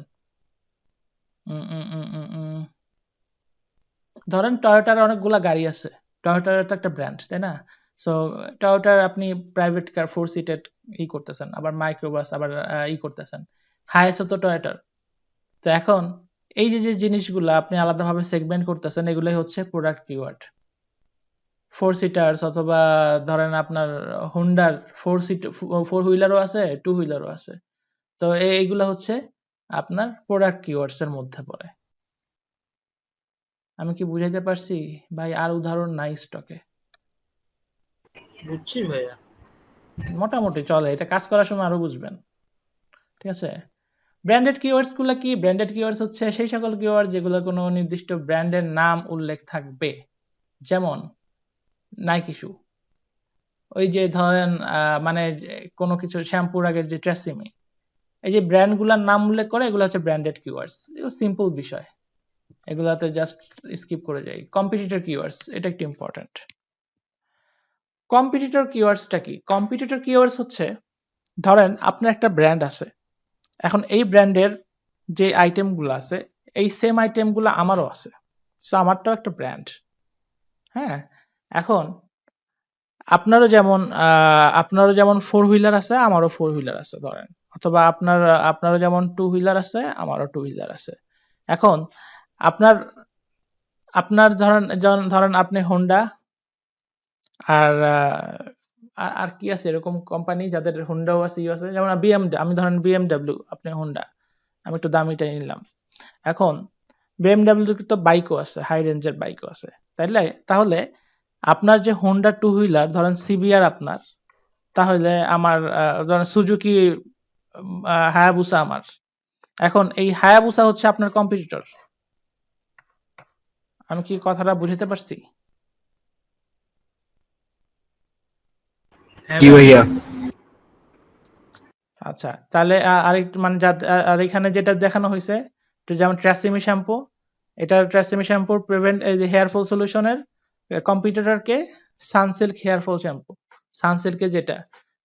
ধরেন টয়োটার অনেকগুলা গাড়ি আছে, টয়োটার তো একটা ব্র্যান্ড তাই না? সো টয়োটার আপনি প্রাইভেট কার 4 সিটেড ই করতেছেন, আবার মাইক্রোবাস, আবার ই করতেছেন, হায়াসও তো টয়োটার। তো এখন এই যে জিনিসগুলো আপনি আলাদাভাবে সেগমেন্ট করতেছেন, এগুলোই হচ্ছে প্রোডাক্ট কিওয়ার্ড। 4 সিটার্স অথবা ধরেন আপনার হোন্ডার 4 হুইলারও আছে, 2 হুইলারও আছে। তো এইগুলা হচ্ছে আপনার প্রোডাক্ট কিওয়ার্ডস এর মধ্যে পড়ে। আমি কি বুঝাইতে পারছি ভাই? আর উদাহরণ নাই স্টকে। বুঝছি ভাইয়া। মোটামুটি চলে, এটা কাজ করার সময় আরো বুঝবেন। ঠিক আছে? ব্র্যান্ডেড কিওয়ার্ডস গুলা কি? ব্র্যান্ডেড কিওয়ার্ডস হচ্ছে সেই সকল কিওয়ার্ড যেগুলো কোনো নির্দিষ্ট ব্র্যান্ডের নাম উল্লেখ থাকবে। যেমন নাইকি শু, ওই যে ধরেন মানে কোনো কিছু শ্যাম্পুর আগে যে ট্রেসিমি, এই যে ব্র্যান্ড গুলার নাম উল্লেখ করে, এগুলো হচ্ছে ব্র্যান্ডেড কিওয়ার্ডস। এগুলো সিম্পল বিষয়, এগুলাতে জাস্ট স্কিপ করে যাই। কম্পিটিটর কিওয়ার্ডস, এটা একটু ইম্পর্টেন্ট। কম্পিটিটর কিওয়ার্ডসটা কি? কম্পিটিটর কিওয়ার্ডস হচ্ছে ধরেন আপনার একটা ব্র্যান্ড আছে, এখন এই ব্র্যান্ডের যে আইটেমগুলো আছে এই সেম আইটেমগুলো আমারও আছে, সো আমারটাও একটা ব্র্যান্ড। হ্যাঁ, এখন আপনারও যেমন 4 হুইলার আছে, আমারও 4 হুইলার আছে ধরেন, অথবা আপনারও যেমন 2 হুইলার আছে, আমারও 2 হুইলার আছে। এখন আপনার আপনার ধরেন আপনি হোন্ডা আর আর কি আছে এরকম কোম্পানি যাদের হোন্ডাও আছে, ইউ আছে, যেমন আমি ধরেন বিএমডব্লিউ, আপনি হোন্ডা, আমি একটু দামিটাই নিলাম। এখন বিএমডব্লিউ তো বাইকও আছে, হাই রেঞ্জের বাইকও আছে, তাহলে আপনার যে হোন্ডা 2 হুইলার ধরেন সিবিআর আপনার, তাহলে আমার ধরেন সুজুকি হায়াবুসা আমার। এখন এই হায়াবুসা হচ্ছে আপনার কম্পিটিটর। আমি কি কথাটা বুঝতে পারছি? কি ভাইয়া? আচ্ছা তাহলে আরেকটু মানে আর এখানে যেটা দেখানো হয়েছে, যেমন ট্রেসিমি শ্যাম্পু, এটা ট্রেসিমি শ্যাম্পুর হেয়ার ফল সলিউশনের কম্পিটিটরকে সানসিল্ক হেয়ার ফল শ্যাম্পু। সানসিল্কে যেটা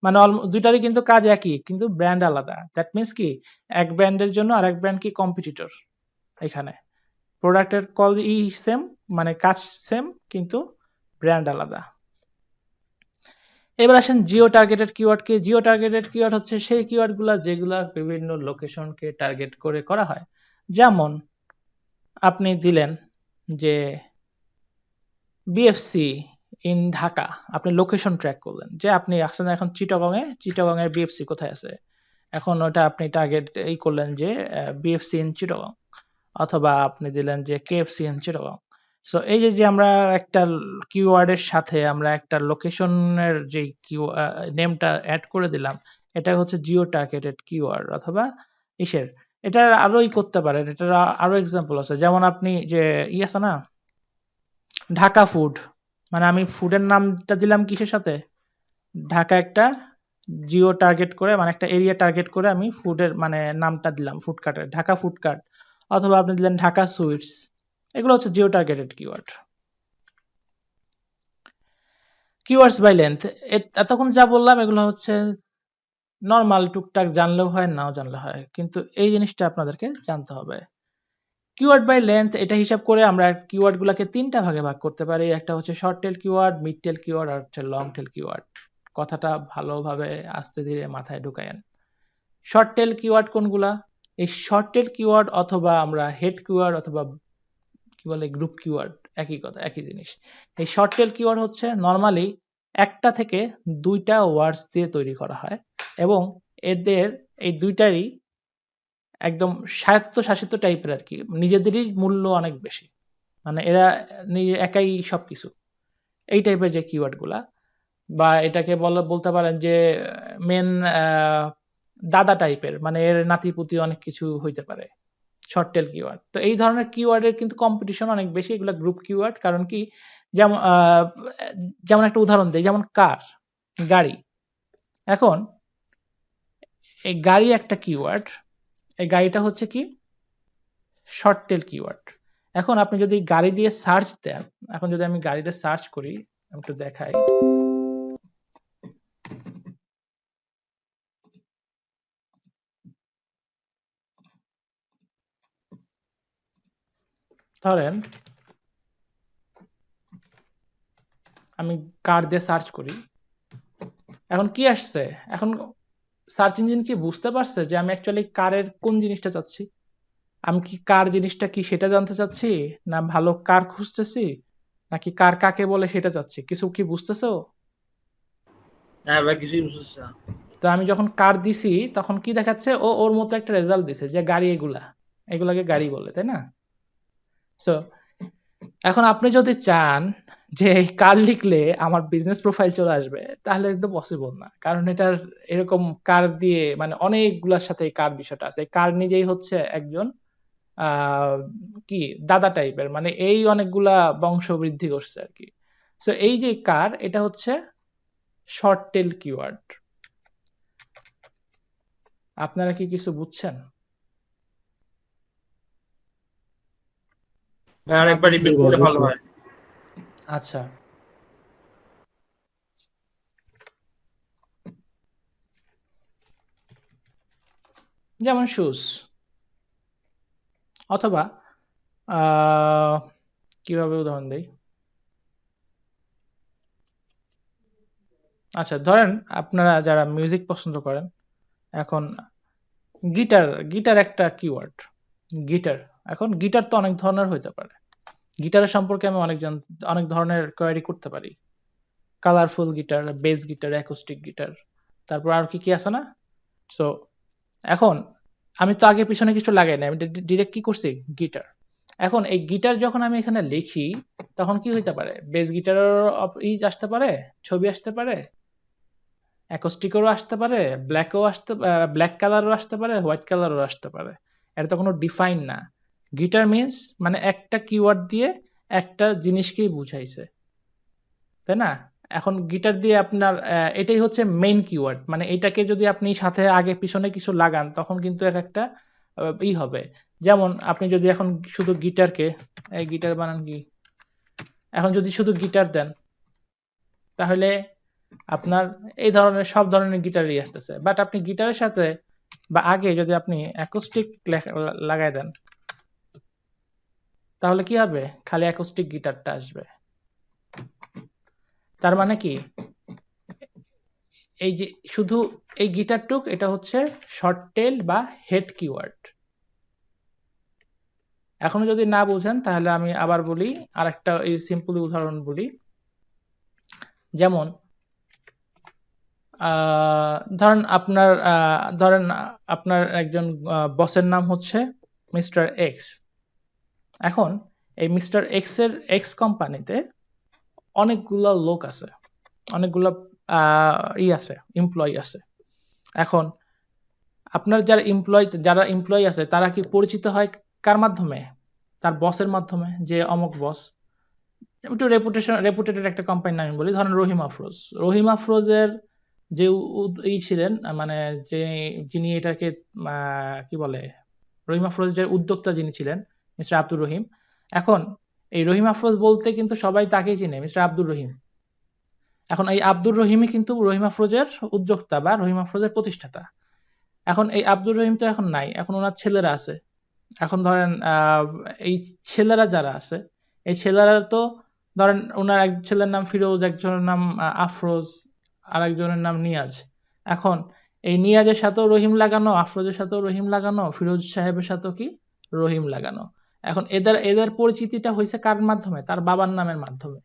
মানে দুইটারই কিন্তু কাজ একই, কিন্তু ব্র্যান্ড আলাদা। দ্যাট মিনস কি এক ব্র্যান্ডের জন্য আরেক ব্র্যান্ড কি কম্পিটিটর। এখানে প্রোডাক্টের কল সেম, মানে কাজ সেম, কিন্তু ব্র্যান্ড আলাদা। এবার আসেন জিও টার্গেটেড কিওয়ার্ড কি? জিও টার্গেটেড কিওয়ার্ড হচ্ছে সেই কিওয়ার্ডগুলা যেগুলা বিভিন্ন লোকেশনকে টার্গেট করে করা হয়। যেমন আপনি দিলেন যে বিএফসি ইন ঢাকা, আপনি লোকেশন ট্র্যাক করলেন যে আপনি আসছেন এখন চিটাগং এর বিএফসি কোথায় আছে, এখন ওটা আপনি টার্গেট এই করলেন যে বিএফসি ইন চিটাগং, অথবা আপনি দিলেন যে কেএফসি ইন চিটাগং। সো এই যে আমরা একটা কিওয়ার্ডের সাথে আমরা একটা লোকেশনের যে নেমটা অ্যাড করে দিলাম, এটা হচ্ছে জিও টার্গেটেড কিওয়ার্ড অথবা ইসের। এটা আরোই করতে পারেন, এটার আরো এক্সাম্পল আছে। যেমন আপনি যে আছে না ঢাকা ফুড, মানে আমি ফুডের নামটা দিলাম কিসের সাথে, ঢাকা একটা জিও টার্গেট করে, মানে একটা এরিয়া টার্গেট করে আমি ফুডের মানে নামটা দিলাম ফুডকার্টের, ঢাকা ফুডকার্ট, অথবা আপনি দিলেন ঢাকা সুইটস। এগুলো হচ্ছে geo targeted keyword. Keywords by length, এতক্ষণ যা বললাম এগুলো হচ্ছে নর্মাল টুকটাক জানলেও হয় নাও জানলে হয়, কিন্তু এই জিনিসটা আপনাদেরকে জানতে হবে। কিওয়ার্ড বাই লেন্থ এটা হিসাব করে আমরা কিওয়ার্ড গুলাকে তিনটা ভাগে ভাগ করতে পারি। একটা হচ্ছে short tail keyword, mid tail keyword আর হচ্ছে লং টেল কিওয়ার্ড। কথাটা ভালোভাবে আস্তে ধীরে মাথায় ঢুকায়েন। শর্ট টেল কিওয়ার্ড কোনগুলা? এই শর্ট টেল কিওয়ার্ড অথবা আমরা হেড কিওয়ার্ড অথবা কি বলে গ্রুপ কিওয়ার্ড, একই কথা একই জিনিস। এই শর্ট টেল কিওয়ার্ড হচ্ছে নরমালি একটা থেকে দুইটা ওয়ার্ডস দিয়ে তৈরি করা হয় এবং এদের এই দুইটারই একদম স্বায়ত্তশাসিত টাইপের আর কি, নিজেদেরই মূল্য অনেক বেশি, মানে এরা নিজে একাই সবকিছু, এই টাইপের যে কিওয়ার্ড গুলা, বা এটাকে বলতে পারেন যে মেন দাদা টাইপের, মানে এর নাতিপুতি অনেক কিছু হইতে পারে শর্ট টেল কিওয়ার্ড। তো এই ধরনের কিওয়ার্ডের কিন্তু কম্পিটিশন অনেক বেশি, এগুলো গ্রুপ কিওয়ার্ড। কারণ কি, যেমন যেমন একটা উদাহরণ দেই, যেমন কার, গাড়ি। এখন এই গাড়ি একটা কিওয়ার্ড, এই গাড়িটা হচ্ছে কি শর্ট টেল কিওয়ার্ড। এখন আপনি যদি গাড়ি দিয়ে সার্চ দেন, এখন যদি আমি গাড়িতে সার্চ করি, আমি একটু দেখাই, ধরেন আমি কার দিয়ে সার্চ করি, এখন কি আসছে, এখন সার্চ ইঞ্জিন কি বুঝতে পারছে যে আমি অ্যাকচুয়ালি কারের কোন জিনিসটা চাচ্ছি, আমি কি কার জিনিসটা কি সেটা জানতে চাচ্ছি, না ভালো কার খুঁজতেছি, নাকি কার কাকে বলে সেটা চাচ্ছি, কিছু কি বুঝতেছো? না ভাই কিছুই বুঝতেছি না। তো আমি যখন কার দিছি তখন কি দেখাচ্ছে, ও ওর মতো একটা রেজাল্ট দিছে যে গাড়ি, এগুলাকে গাড়ি বলে, তাই না? সো এখন আপনি যদি চান যে কার লিখলে আমার বিজনেস প্রোফাইল চলে আসবে, তাহলে কিন্তু পসিবল না, কারণ এটার এরকম কার দিয়ে মানে অনেকগুলোর সাথে কার বিষয়টা আছে। কার নিজেই হচ্ছে একজন কি দাদা টাইপের, মানে এই অনেকগুলা বংশ বৃদ্ধি করছে আর কি। সো এই যে কার, এটা হচ্ছে শর্ট টেল কিওয়ার্ড। আপনারা কি কিছু বুঝছেন? ভাই আরেকবার রিপিট করলে ভালো হয়। আচ্ছা, যেমন শুজ, অথবা কিভাবে উদাহরণ দেই, আচ্ছা ধরেন আপনারা যারা মিউজিক পছন্দ করেন, এখন গিটার একটা কিওয়ার্ড, গিটার। এখন গিটার তো অনেক ধরনের হইতে পারে, গিটারের সম্পর্কে আমি অনেক ধরনের কোয়েরি করতে পারি, colourful guitar, bass guitar, acoustic guitar, তারপর আর কি কি আছে না। সো এখন আমি তো আগে পিছনে কিছু লাগাই না, আমি ডিরেক্ট কি করছি, গিটার। এখন এই গিটার যখন আমি এখানে লিখি তখন কি হইতে পারে, বেস গিটারের আসতে পারে, ছবি আসতে পারে, অ্যাকোস্টিকেরও আসতে পারে, ব্ল্যাক কালারও আসতে পারে, হোয়াইট কালারও আসতে পারে। এটা তো কোনো ডিফাইন না। গিটার মিন্স মানে একটা কিওয়ার্ড দিয়ে একটা জিনিসকেই বুঝাইছে, তাই না? এখন গিটার দিয়ে আপনার এটাই হচ্ছে মেইন কিওয়ার্ড, মানে এটাকে যদি আপনি সাথে আগে পিছনে কিছু লাগান তখন কিন্তু একটা হবে। যেমন আপনি যদি এখন শুধু গিটারকে, এই গিটার বানান কি, এখন যদি শুধু গিটার দেন তাহলে আপনার এই ধরনের সব ধরনের গিটারই আসতেছে। বাট আপনি গিটারের সাথে বা আগে যদি আপনি অ্যাকোস্টিক লাগাই দেন তাহলে কি হবে, খালি অ্যাকোস্টিক গিটারটা আসবে। তার মানে কি, এই যে শুধু এই গিটার টুক, এটা হচ্ছে শর্ট টেল বা হেড কিওয়ার্ড। এখনো যদি না বুঝেন তাহলে আমি আবার বলি, আরেকটা এই সিম্পল উদাহরণ বলি। যেমন ধরেন আপনার একজন বসের নাম হচ্ছে মিস্টার এক্স। এখন এই মিস্টার এক্স এর এক্স কোম্পানিতে অনেকগুলো লোক আছে, অনেকগুলো আছে, এমপ্লয়ি আছে। এখন আপনার যারা এমপ্লয়ি আছে তারা কি পরিচিত হয় কার মাধ্যমে? তার বসের মাধ্যমে, যে অমুক বস। একটু রেপুটেটেড একটা কোম্পানির নাম বলি, ধরেন রহিম আফরোজ। রহিম আফরোজের যে ছিলেন, মানে যিনি এটাকে কি বলে, রহিম আফরোজের উদ্যোক্তা যিনি ছিলেন মিস্টার আব্দুর রহিম। এখন এই রহিম আফরোজ বলতে কিন্তু সবাই তাকেই চিনে, মিস্টার আব্দুর রহিম। এখন এই আব্দুর রহিমই কিন্তু রহিম আফরোজের উদ্যোক্তা বা রহিম আফরোজের প্রতিষ্ঠাতা। এখন এই আব্দুর রহিম তো এখন নাই, এখন ওনার ছেলেরা আছে। এখন ধরেন এই ছেলেরা যারা আছে, এই ছেলেরা তো ধরেন ওনার এক ছেলের নাম ফিরোজ, একজনের নাম আফরোজ, আর একজনের নাম নিয়াজ। এখন এই নিয়াজের সাথেও রহিম লাগানো, আফরোজের সাথেও রহিম লাগানো, ফিরোজ সাহেবের সাথেও কি রহিম লাগানো। এখন এদের পরিচিতিটা হয়েছে কার মাধ্যমে? তার বাবার নামের মাধ্যমে।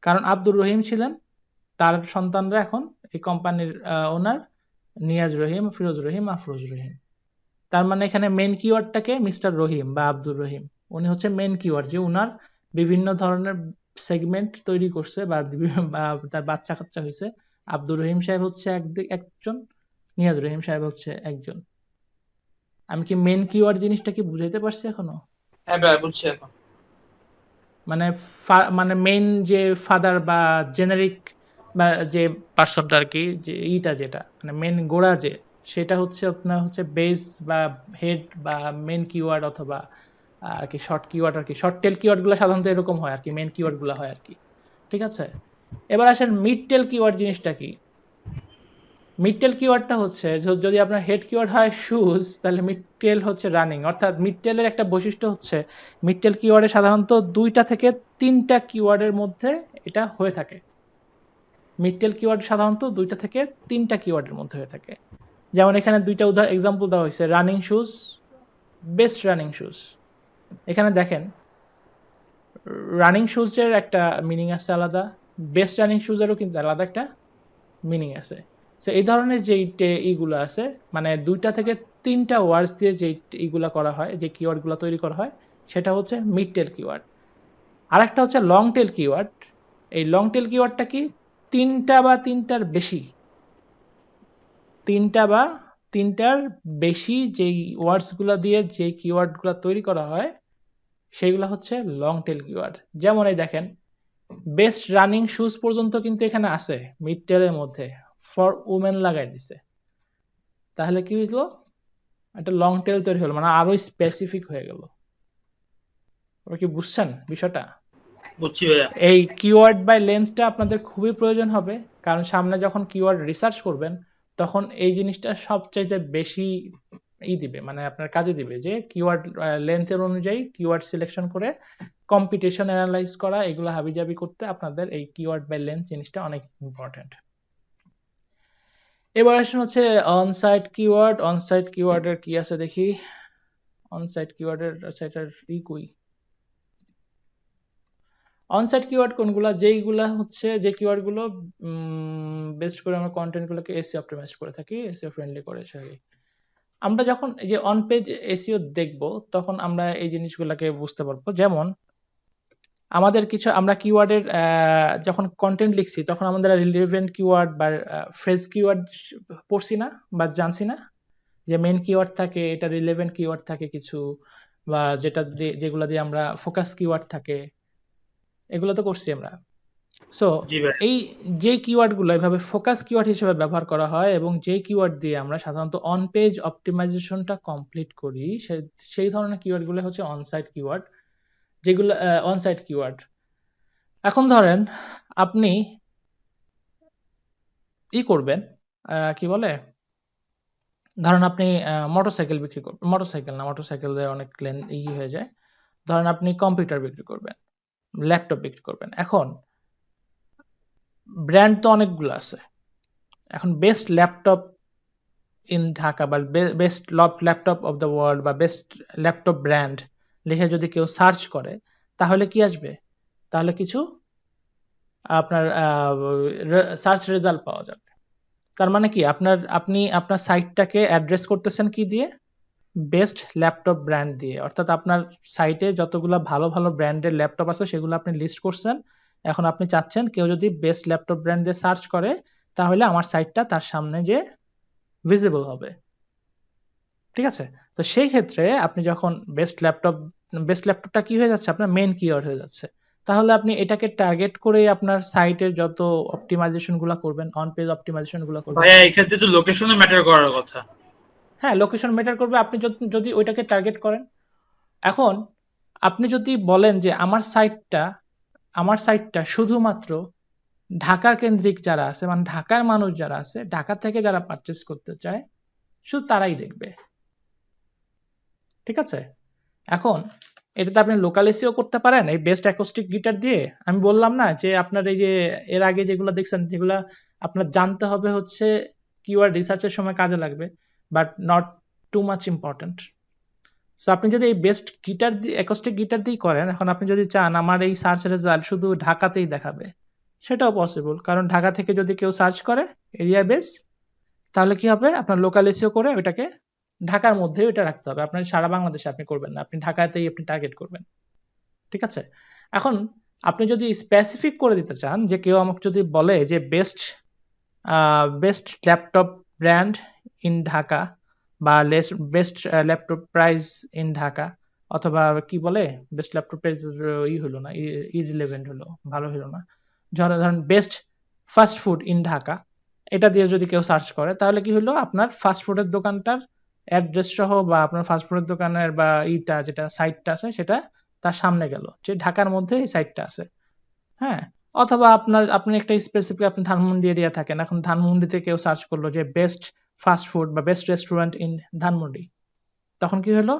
কারণ আব্দুর রহিম ছিলেন, তার সন্তানরা এখন এই কোম্পানির ওনার নিয়াজ রহিম, ফিরোজ রহিম, আফরোজ রহিম। তার মানে এখানে মেন কিওয়ার্ডটাকে মিস্টার রহিম বা আব্দুর রহিম, উনি হচ্ছে মেন কিওয়ার্ড, যে উনার বিভিন্ন ধরনের সেগমেন্ট তৈরি করছে বা তার বাচ্চা কাচ্চা হয়েছে। আব্দুর রহিম সাহেব হচ্ছে একজন, নিয়াজ রহিম সাহেব হচ্ছে একজন। আমি কি মেন কিওয়ার্ড জিনিসটা কি বুঝাইতে পারছি এখনো? হ্যাঁ ভাই বুঝছি এখন। মানে মানে মেইন যে ফাদার বা জেনারিক বা যে পার্সনটা আর কি, যে যেটা মানে মেন গোড়া, যে সেটা হচ্ছে আপনার হচ্ছে বেস বা হেড বা মেন কিওয়ার্ড, অথবা আর কি শর্ট কিওয়ার্ড আর কি। শর্ট টেল কিওয়ার্ড গুলো সাধারণত এরকম হয় আর কি, মেন কিওয়ার্ড গুলো হয় আর কি। ঠিক আছে, এবার আসেন মিড টেল কিওয়ার্ড জিনিসটা কি। মিড টেল কিওয়ার্ডটা হচ্ছে, যদি আপনার হেড কিওয়ার্ড হয় শুজ, তাহলে মিড টেল হচ্ছে রানিং। অর্থাৎ মিড টেলের একটা বৈশিষ্ট্য হচ্ছে, মিড টেল কিওয়ার্ডে সাধারণত 2টা থেকে 3টা কিওয়ার্ডের মধ্যে এটা হয়ে থাকে। মিড টেল কিওয়ার্ড সাধারণত 2টা থেকে 3টা কিওয়ার্ডের মধ্যে হয়ে থাকে। যেমন এখানে 2টা এক্সাম্পল দেওয়া হয়েছে, running shoes, best running shoes. এখানে দেখেন রানিং শুজের একটা মিনিং আছে আলাদা, বেস্ট রানিং শুজেরও কিন্তু আলাদা একটা মিনিং আছে। সো এই ধরনের যে এইগুলো আছে, মানে 2টা থেকে 3টা ওয়ার্ডস দিয়ে যে এইগুলা করা হয়, যে কিওয়ার্ড গুলো তৈরি করা হয়, সেটা হচ্ছে মিড টেল কিওয়ার্ড। আর একটা হচ্ছে লং টেল কিওয়ার্ড। এই লং টেল কিওয়ার্ডটা কি, 3টা বা 3টার বেশি, 3টা বা 3টার বেশি যেই ওয়ার্ডস গুলা দিয়ে যে কিওয়ার্ড গুলা তৈরি করা হয়, সেইগুলা হচ্ছে লং টেল কিওয়ার্ড। যেমন এই দেখেন, বেস্ট রানিং শুজ পর্যন্ত কিন্তু এখানে আছে মিড টেলের মধ্যে, ফর উমেন লাগাই দিছে। তাহলে কি হইলো, একটা লং টেল তৈরি হলো, মানে আরো স্পেসিফিক হয়ে গেল। ওরা কি বুঝছেন বিষয়টা? বুঝছি ভাইয়া। এই কিওয়ার্ড বাই লেন্থটা আপনাদের খুবই প্রয়োজন হবে, কারণ সামনে যখন কিওয়ার্ড রিসার্চ করবেন তখন এই জিনিসটা সবচাইতে বেশি দিবে, মানে আপনার কাজে দিবে, যে কিওয়ার্ড লেন্থের অনুযায়ী কিওয়ার্ড সিলেকশন করে কম্পিটিশন অ্যানালাইজ করা, এগুলো হাবিজাবি করতে আপনাদের এই কিওয়ার্ড বাই লেন্থ জিনিসটা অনেক ইম্পর্টেন্ট। এবার আসেন হচ্ছে অনসাইট কিওয়ার্ড। অনসাইট কিওয়ার্ডের কি আছে দেখি। অনসাইট কিওয়ার্ডের এটার কই, অনসাইট কিওয়ার্ড কোনগুলা, যেইগুলা হচ্ছে যে কিওয়ার্ড গুলো বেস্ট করে আমরা কন্টেন্ট গুলোকে এসইও অপটিমাইজ করে থাকি, এসইও ফ্রেন্ডলি করে থাকি। আমরা যখন এই যে অন পেজ এসইও দেখব, তখন আমরা এই জিনিসগুলোকে বুঝতে পারবো। যেমন আমাদের কিছু, আমরা কিওয়ার্ডের যখন কন্টেন্ট লিখছি তখন আমাদের রিলেভেন্ট কিওয়ার্ড বা ফ্রেজ কিওয়ার্ড পড়ছি না বা জানছি না, যে মেইন কিওয়ার্ড থাকে, এটা রিলেভেন্ট কিওয়ার্ড থাকে কিছু, বা যেগুলো দিয়ে আমরা ফোকাস কিওয়ার্ড থাকে, এগুলো তো করছি আমরা। সো জি ভাই। এই যে কিওয়ার্ড গুলো এভাবে ফোকাস কিওয়ার্ড হিসেবে ব্যবহার করা হয়, এবং যে কিওয়ার্ড দিয়ে আমরা সাধারণত অন পেজ অপটিমাইজেশনটা কমপ্লিট করি, সেই ধরনের কিওয়ার্ড গুলো হচ্ছে অনসাইট কিওয়ার্ড, যেগুলো অনসাইট কিওয়ার্ড। এখন ধরেন আপনি করবেন, কি বলে, ধরেন আপনি মোটরসাইকেল বিক্রি করবেন, মোটরসাইকেল দিয়ে অনেক হয়ে যায়। ধরেন আপনি কম্পিউটার বিক্রি করবেন, ল্যাপটপ বিক্রি করবেন। এখন ব্র্যান্ড তো অনেকগুলো আছে, এখন বেস্ট ল্যাপটপ ইন ঢাকা বা best laptop off the world বা বেস্ট ল্যাপটপ ব্র্যান্ড লিখে যদি কেউ সার্চ করে তাহলে কি আসবে? তাহলে কিছু আপনার সার্চ রেজাল্ট পাওয়া যাবে। তার মানে কি আপনি আপনার সাইটটাকে অ্যাড্রেস করতেছেন কি দিয়ে? বেস্ট ল্যাপটপ ব্র্যান্ড দিয়ে। অর্থাৎ আপনার সাইটে যতগুলো ভালো ভালো ব্র্যান্ডের ল্যাপটপ আছে সেগুলো আপনি লিস্ট করছেন। এখন আপনি চাচ্ছেন কেউ যদি বেস্ট ল্যাপটপ ব্র্যান্ড দিয়ে সার্চ করে তাহলে আমার সাইটটা তার সামনে যে ভিজিবল হবে। ঠিক আছে? তো সেই ক্ষেত্রে আপনি যখন বেস্ট ল্যাপটপটা কি হয়ে যাচ্ছে? আপনার মেইন কিওয়ার্ড হয়ে যাচ্ছে। তাহলে আপনি এটাকে টার্গেট করে আপনার সাইটের যত অপটিমাইজেশন গুলা করবেন, অন পেজ অপটিমাইজেশন গুলা করবেন। ভাইয়া এই ক্ষেত্রে তো লোকেশনও ম্যাটার করার কথা। হ্যাঁ, লোকেশন ম্যাটার করবে আপনি যদি ওইটাকে টার্গেট করেন। এখন আপনি যদি বলেন যে আমার সাইটটা শুধুমাত্র ঢাকা কেন্দ্রিক যারা আছে, মানে ঢাকার মানুষ যারা আছে, ঢাকা থেকে যারা পারচেস করতে চায় শুধু তারাই দেখবে। ঠিক আছে? এখন এটাতে আপনি লোকাল এসইও করতে পারেন এই বেস্ট অ্যাকোস্টিক গিটার দিয়ে। আমি বললাম না যে আপনার এই যে এর আগে যেগুলো দেখছেন যেগুলা আপনার জানতে হবে হচ্ছে কিওয়ার্ড রিসার্চের সময় কাজে লাগবে, but not too much important. So আপনি যদি এই বেস্ট গিটার দিয়ে অ্যাকোস্টিক গিটার দিয়ে করেন, এখন আপনি যদি চান আমার এই সার্চ রেজাল্ট শুধু ঢাকাতেই দেখাবে, সেটাও পসিবল। কারণ ঢাকা থেকে যদি কেউ সার্চ করে এরিয়া বেস, তাহলে কি হবে? আপনার লোকাল এসইও করে ওটাকে ঢাকার মধ্যে ওটা রাখতে হবে। আপনার সারা বাংলাদেশে আপনি করবেন না, আপনি ঢাকাতেই আপনি টার্গেট করবেন। ঠিক আছে? এখন আপনি যদি স্পেসিফিক করে দিতে চান যে কেউ আমাকে যদি বলে যে best laptop brand in Dhaka বা best laptop price in Dhaka, অথবা কি বলে বেস্ট ল্যাপটপ প্রাইস হলো না, ইরিলেভেন্ট হলো, ভালো হলো না, ধরেন best fast food in Dhaka, এটা দিয়ে যদি কেউ সার্চ করে তাহলে কি হলো? আপনার ফাস্ট ফুডের দোকানটার অ্যাড্রেস সহ বা আপনার ফাস্ট ফুডের দোকানের বা যেটা সাইটটা আছে সেটা তার সামনে গেল যে ঢাকার মধ্যে এই সাইটটা আছে। হ্যাঁ, অথবা আপনি একটা স্পেসিফিক আপনি ধানমন্ডি এরিয়া থাকেন, এখন ধানমন্ডিতে কেউ সার্চ করলো যে বেস্ট ফাস্ট ফুড বা বেস্ট রেস্টুরেন্ট ইন ধানমন্ডি, তখন কি হলো?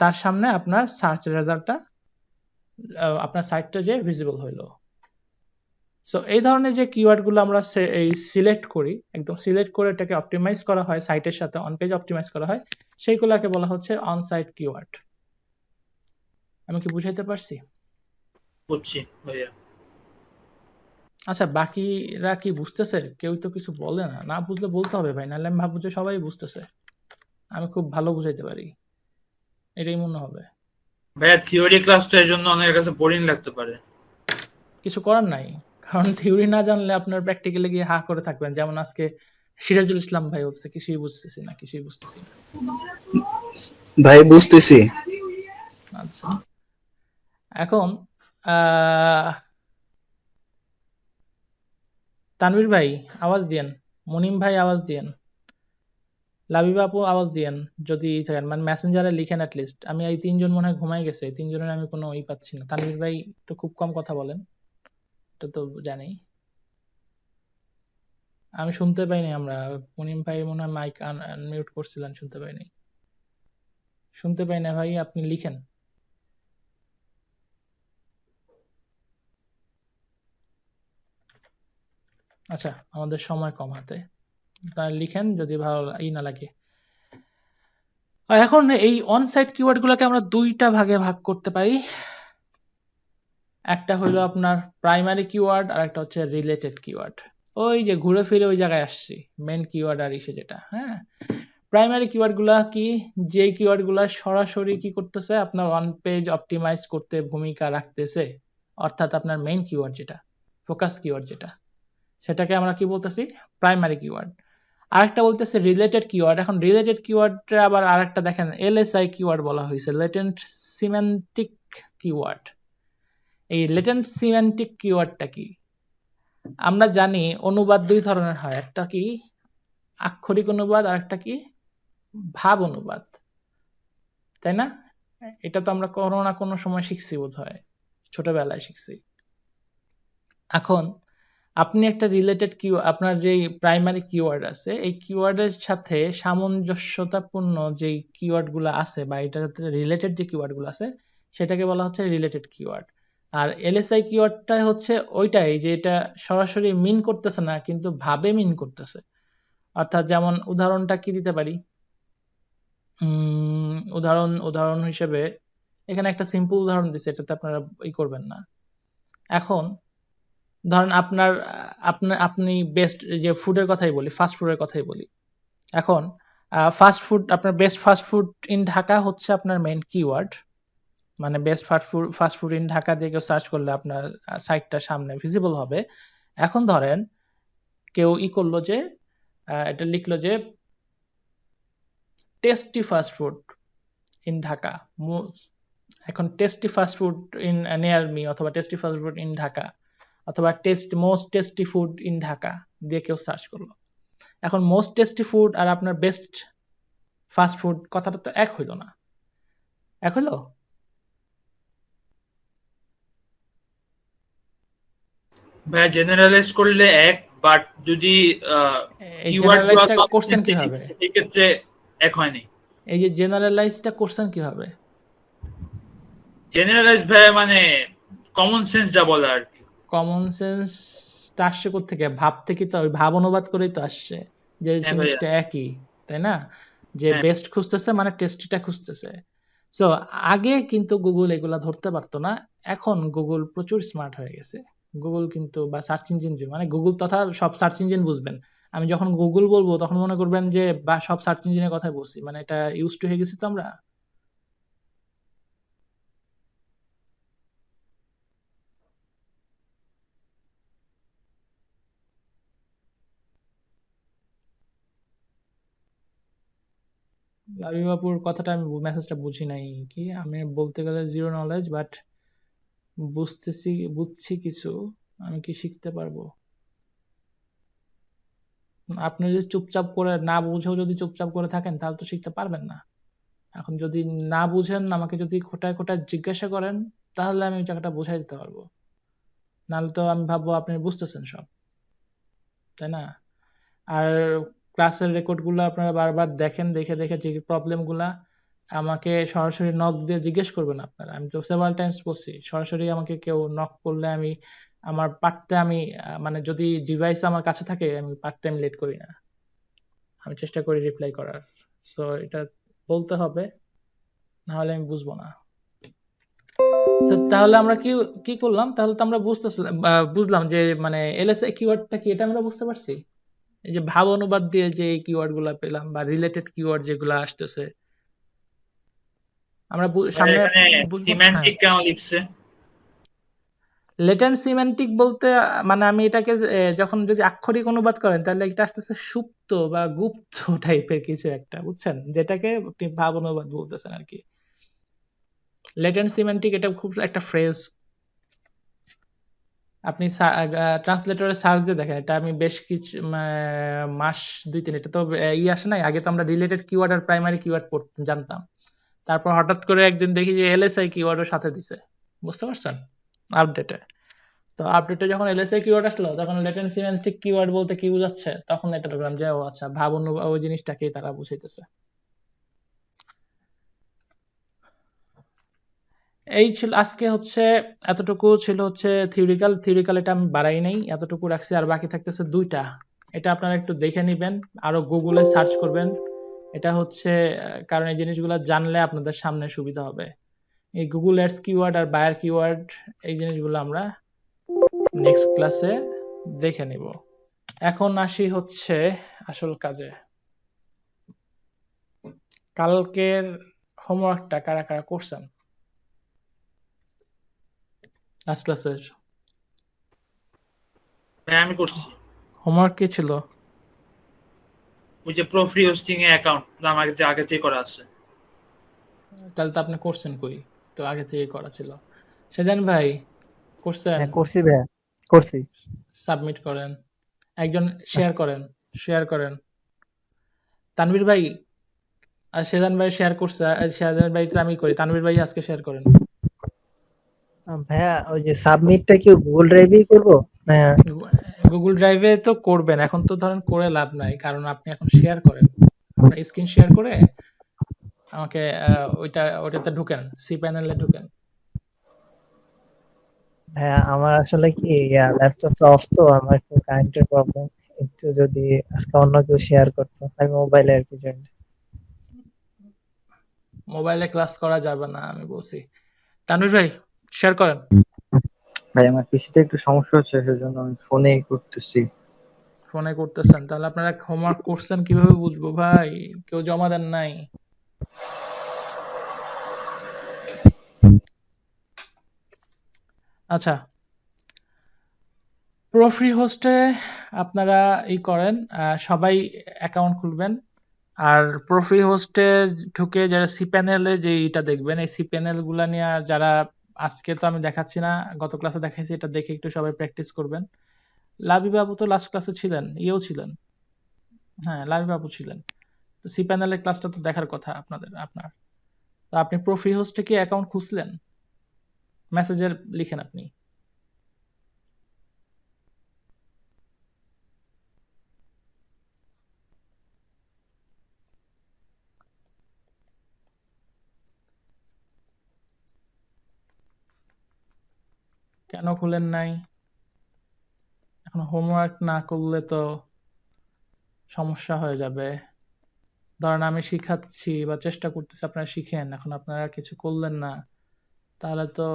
তার সামনে আপনার সার্চ রেজাল্টটা আপনার সাইটটা যে ভিজিবল হইলো। সো এই ধরনের যে কিওয়ার্ড গুলো আমরা সিলেক্ট করি, একদম সিলেক্ট করে এটাকে অপটিমাইজ করা হয়, সাইটের সাথে অন পেজ অপটিমাইজ করা হয়, সেইগুলোকে বলা হচ্ছে অন সাইট কিওয়ার্ড। আমি কি বুঝাইতে পারছি? বুঝছি ভাইয়া। আচ্ছা, বাকিরা কি বুঝতেছে? কেউ তো কিছু বলে না, না বুঝলে বলতে হবে ভাই, নাহলে আমি ভাববো যে সবাই বুঝতেছে, আমি খুব ভালো বুঝাইতে পারি, এটাই মনে হবে। ভাইয়া থিওরি ক্লাস তো এর জন্য অনেকের কাছে বোরিং লাগতে পারে। কিছু করার নাই, কারণ থিওরি না জানলে আপনার প্র্যাকটিক্যালি গিয়ে হা করে থাকবেন। যেমন আজকে সিরাজুল ইসলাম ভাই বলছে কিছুই বুঝতেছি না। ভাই বুঝতেছি। আচ্ছা, এখন তানভীর ভাই আওয়াজ দিয়েন, মুনিম ভাই আওয়াজ দিয়েন, লাবিবা আপু আওয়াজ দিয়েন যদি থাকেন, মানে মেসেঞ্জারে লিখেন অ্যাটলিস্ট। আমি এই তিনজন মনে হয় ঘুমাই গেছে, এই তিনজনের আমি কোনো পাচ্ছি না। তানভীর ভাই তো খুব কম কথা বলেন, এটা তো জানি। আমি শুনতে পাইনি, আমরা মুনিম ভাই মনে হয় মাইক আনমিউট করছিলেন, শুনতে পাইনি। শুনতে পাই না ভাই, আপনি লিখেন। আচ্ছা, আমাদের সময় কম হাতে, লিখেন যদি ভালো না লাগে। আর এখন এই অন সাইট কিওয়ার্ড গুলোকে আমরা দুইটা ভাগে ভাগ করতে পারি। একটা হলো আপনার প্রাইমারি কিওয়ার্ড আর একটা হচ্ছে রিলেটেড কিওয়ার্ড। ওই যে ঘুরে ফিরে ওই জায়গায় আসছি, মেন কিওয়ার্ড আর ইসে যেটা। হ্যাঁ, প্রাইমারি কিওয়ার্ড গুলা কি? যে কিওয়ার্ড গুলা সরাসরি কি করতেছে? আপনার অন পেজ অপটিমাইজ করতে ভূমিকা রাখতেছে, অর্থাৎ আপনার মেইন কিওয়ার্ড যেটা, ফোকাস কিওয়ার্ড যেটা, সেটাকে আমরা কি বলতেছি? Primary keyword. আরেকটা বলতেছে রিলেটেড কিওয়ার্ড। এখন রিলেটেড কিওয়ার্ডটা আবার আরেকটা দেখেন এলএসআই কিওয়ার্ড বলা হয়েছে, লেটেন্ট সিমেন্টিক কিওয়ার্ড। এই লেটেন্ট সিমেন্টিক কিওয়ার্ডটা কি? আমরা জানি অনুবাদ দুই ধরনের হয়, একটা কি আক্ষরিক অনুবাদ আর একটা কি ভাব অনুবাদ, তাই না? এটা তো আমরা কোনো না কোনো সময় শিখছি, বোধ হয় ছোটবেলায় শিখছি। এখন আপনি একটা রিলেটেড আপনার যে প্রাইমারি কিওয়ার্ড আছে, এই কিওয়ার্ডের সাথে সামঞ্জস্যতাপূর্ণ যে কিওয়ার্ড গুলো আছে বা এটার রিলেটেড যে কিওয়ার্ড গুলো আছে সেটাকে বলা হচ্ছে রিলেটেড কিওয়ার্ড। আর এলএসআই কিওয়ার্ডটা হচ্ছে ওইটাই যে এটা সরাসরি মিন করতেছে না কিন্তু ভাবে মিন করতেছে। অর্থাৎ যেমন উদাহরণটা কি দিতে পারি? উদাহরণ হিসেবে এখানে একটা সিম্পল উদাহরণ দিচ্ছি, এটাতে আপনারা করবেন না। এখন ধরেন আপনি বেস্ট যে ফুডের কথাই বলি, ফাস্ট ফুডের কথাই বলি। এখন ফাস্ট ফুড, আপনার best fast food in Dhaka হচ্ছে আপনার মেইন কিওয়ার্ড। মানে best fast food in Dhaka দিয়ে কেউ সার্চ করলে আপনার সাইটটা সামনে ভিজিবল হবে। এখন ধরেন কেউ করলো যে এটা লিখলো যে tasty fast food in Dhaka. এখন tasty fast food in near me, অথবা tasty fast food in Dhaka, অথবা most tasty food in Dhaka দিয়ে কেউ সার্চ করলো। এখন মোস্ট টেস্টি ফুড আর আপনার বেস্ট ফাস্ট ফুড কথাটা তো এক হইলো না, এক হইলো? ভাইয়া জেনারেলাইজ করলে এক, বাট যদি এই কিওয়ার্ড জেনারেলাইজটা করছেন কিভাবে? সেই ক্ষেত্রে এক হয়নি। এই যে জেনারেলাইজটা করছেন কিভাবে? জেনারেলাইজ ভাইয়া মানে কমন সেন্স যা বলে আর কি। কমন সেন্সটা আসছে কোত্থেকে? ভাব থেকে, তো ওই ভাব অনুবাদ করেই তো আসছে যে হ্যাঁ ভাইয়া, জিনিসটা একই, তাই না? যে হ্যাঁ বেস্ট খুঁজতেছে মানে টেস্টিটা খুঁজতেছে। সো আগে কিন্তু গুগল এগুলা ধরতে পারতো না, এখন গুগল প্রচুর স্মার্ট হয়ে গেছে। গুগল কিন্তু, বা সার্চ ইঞ্জিন, মানে গুগল তথা সব সার্চ ইঞ্জিন বুঝবেন। আমি যখন গুগল বলবো তখন মনে করবেন যে বা সব সার্চ ইঞ্জিনের কথাই বলছি, মানে এটা ইউজ টু হয়ে গেছি তো আমরা। লাবিবাপুর কথাটা আমি মেসেজটা বুঝি নাই কি, আমি বলতে গেলে জিরো নলেজ, বাট বুঝছি কিছু। আমি কি শিখতে পারবো? আপনি যদি চুপচাপ করে না বুঝেও যদি চুপচাপ করে থাকেন তাহলে তো শিখতে পারবেন না। এখন যদি না বুঝেন, আমাকে যদি খোটায় খোটায় জিজ্ঞাসা করেন, তাহলে আমি জায়গাটা বুঝাই দিতে পারবো। নাহলে তো আমি ভাববো আপনি বুঝতেছেন সব, তাই না? আর ক্লাসের রেকর্ড গুলো আপনারা বারবার দেখেন, দেখে দেখে যে প্রবলেম গুলা আমাকে সরাসরি নক দিয়ে জিজ্ঞেস করবেন আপনারা। আমি তো সেভারাল টাইমস বলছি, সরাসরি আমাকে কেউ নক করলে আমি আমার পারতে আমি মানে যদি ডিভাইস আমার কাছে থাকে, আমি পারতে আমি লেট করি না, আমি চেষ্টা করি রিপ্লাই করার। সো এটা বলতে হবে, না হলে আমি বুঝবো না। So, তাহলে আমরা কি কি করলাম? তাহলে তো আমরা বুঝলাম যে মানে এলএসআই কিওয়ার্ডটা কি, এটা আমরা বুঝতে পারছি। এই যে ভাব অনুবাদ দিয়ে যে কিওয়ার্ড গুলা পেলাম, বা রিলেটেড কিওয়ার্ড যেগুলো আসতেছে, আমরা সামনে এখানে বুঝবো। হ্যাঁ, সিম্যান্টিক কেন লিখছে? লেটেন্ট সিমেন্টিক বলতে মানে আমি এটাকে যখন যদি আক্ষরিক অনুবাদ করেন তাহলে এটা আসতেছে সুপ্ত বা গুপ্ত টাইপের কিছু একটা, বুঝছেন? যেটাকে আপনি ভাব অনুবাদ বলতেছেন আর কি। লেটেন্ট সিমেন্টিক এটা খুব একটা ফ্রেজ, আপনি ট্রান্সলেটরে সার্চ দিয়ে দেখেন। এটা আমি বেশ কিছু মাস 2-3, এটা তো আসে নাই। আগে তো আমরা রিলেটেড কিওয়ার্ড আর প্রাইমারি কিওয়ার্ড জানতাম, তারপর হঠাৎ করে একদিন দেখি যে এলএসআই কিওয়ার্ডের সাথে দিছে, বুঝতে পারছেন? আপডেটে, তো আপডেটে যখন এলএসআই কিওয়ার্ড আসলো, তখন লেটেন্ট সিমেন্টিক কিওয়ার্ড বলতে কি বোঝাচ্ছে, তখন এটা দেখলাম যে ও আচ্ছা, ভাব অনুবাদ ওই জিনিসটাকেই তারা বুঝাইতেছে। এই ছিল আজকে হচ্ছে, এতটুকু ছিল হচ্ছে থিওরিক্যাল। এটা আমি বাড়াই নাই, এতটুকু রাখছি। আর বাকি থাকতেছে 2টা, এটা আপনারা একটু দেখে নিবেন, আরো গুগলে সার্চ করবেন। এটা হচ্ছে কারণ এই জিনিসগুলো জানলে আপনাদের সামনে সুবিধা হবে। এই গুগল অ্যাডস কিওয়ার্ড আর বায়ার কিওয়ার্ড, এই জিনিসগুলো আমরা নেক্সট ক্লাসে দেখে নিব। এখন আসি হচ্ছে আসল কাজে। কালকের হোমওয়ার্কটা কারা কারা করছেন লাস্ট ক্লাসের? হ্যাঁ আমি করছি। হোমওয়ার্ক কি ছিল? ওই যে প্রো ফ্রি হোস্টিং এ অ্যাকাউন্ট আমার আগে থেকে করা আছে। তাহলে তো আপনি করছেন কই? তো আগে থেকে করা ছিল। সেজান ভাই করছেন? হ্যাঁ করছি ভাইয়া, করছি। সাবমিট করেন। একজন শেয়ার করেন। তানভীর ভাই আর সেজান ভাই শেয়ার করছে, সেজান ভাই তো আমি করি, তানভীর ভাই আজকে শেয়ার করেন। ভাইয়া ওই যে সাবমিটটা কি গুগল ড্রাইভেই করবো? হ্যাঁ গুগল ড্রাইভে তো করবেন, এখন তো ধরেন করে লাভ নাই, কারণ আপনি এখন শেয়ার করেন, আপনার স্ক্রিন শেয়ার করে আমাকে ওইটাতে ঢুকেন, সি প্যানেলে ঢুকেন। ভাইয়া আমার আসলে কি ল্যাপটপটা অফ, তো আমার একটু কারেন্টের প্রবলেম, একটু যদি আজকে অন্য কেউ শেয়ার করতো, আমি মোবাইলে আর কি জয়েন। মোবাইলে ক্লাস করা যাবে না আমি বলছি। তানভীর ভাই শেয়ার করেন। ভাই আমার পিসিতে একটু সমস্যা হচ্ছে, সেজন্য আমি ফোনেই করতেছি। ফোনে করতেছেন, তাহলে আপনারা হোমওয়ার্ক করছেন কিভাবে বুঝবো ভাই? কেউ জমা দেন নাই। আচ্ছা, প্রো ফ্রি হোস্টে আপনারা করেন, সবাই অ্যাকাউন্ট খুলবেন। আর প্রো ফ্রি হোস্টে ঢুকে যারা সি প্যানেলে যে এটা দেখবেন, এই সি প্যানেল গুলা নিয়ে যারা, আজকে তো আমি দেখাচ্ছি না, গত ক্লাসে দেখাইছি, এটা দেখে একটু সবাই প্র্যাকটিস করবেন। লাভি বাবু তো লাস্ট ক্লাসে ছিলেন, ছিলেন। হ্যাঁ, লাভি বাবু ছিলেন। তো সি প্যানেলের ক্লাসটা তো দেখার কথা আপনার। তো আপনি প্রো ফ্রি হোস্টে কি অ্যাকাউন্ট খুঁজলেন? মেসেজের লিখেন আপনি। কেন খুলেন নাই? এখন হোমওয়ার্ক না করলে তো সমস্যা হয়ে যাবে। ধরেন আমি শিখাচ্ছি বা চেষ্টা করতেছি আপনারা শিখেন, এখন আপনারা কিছু করলেন না, তাহলে তো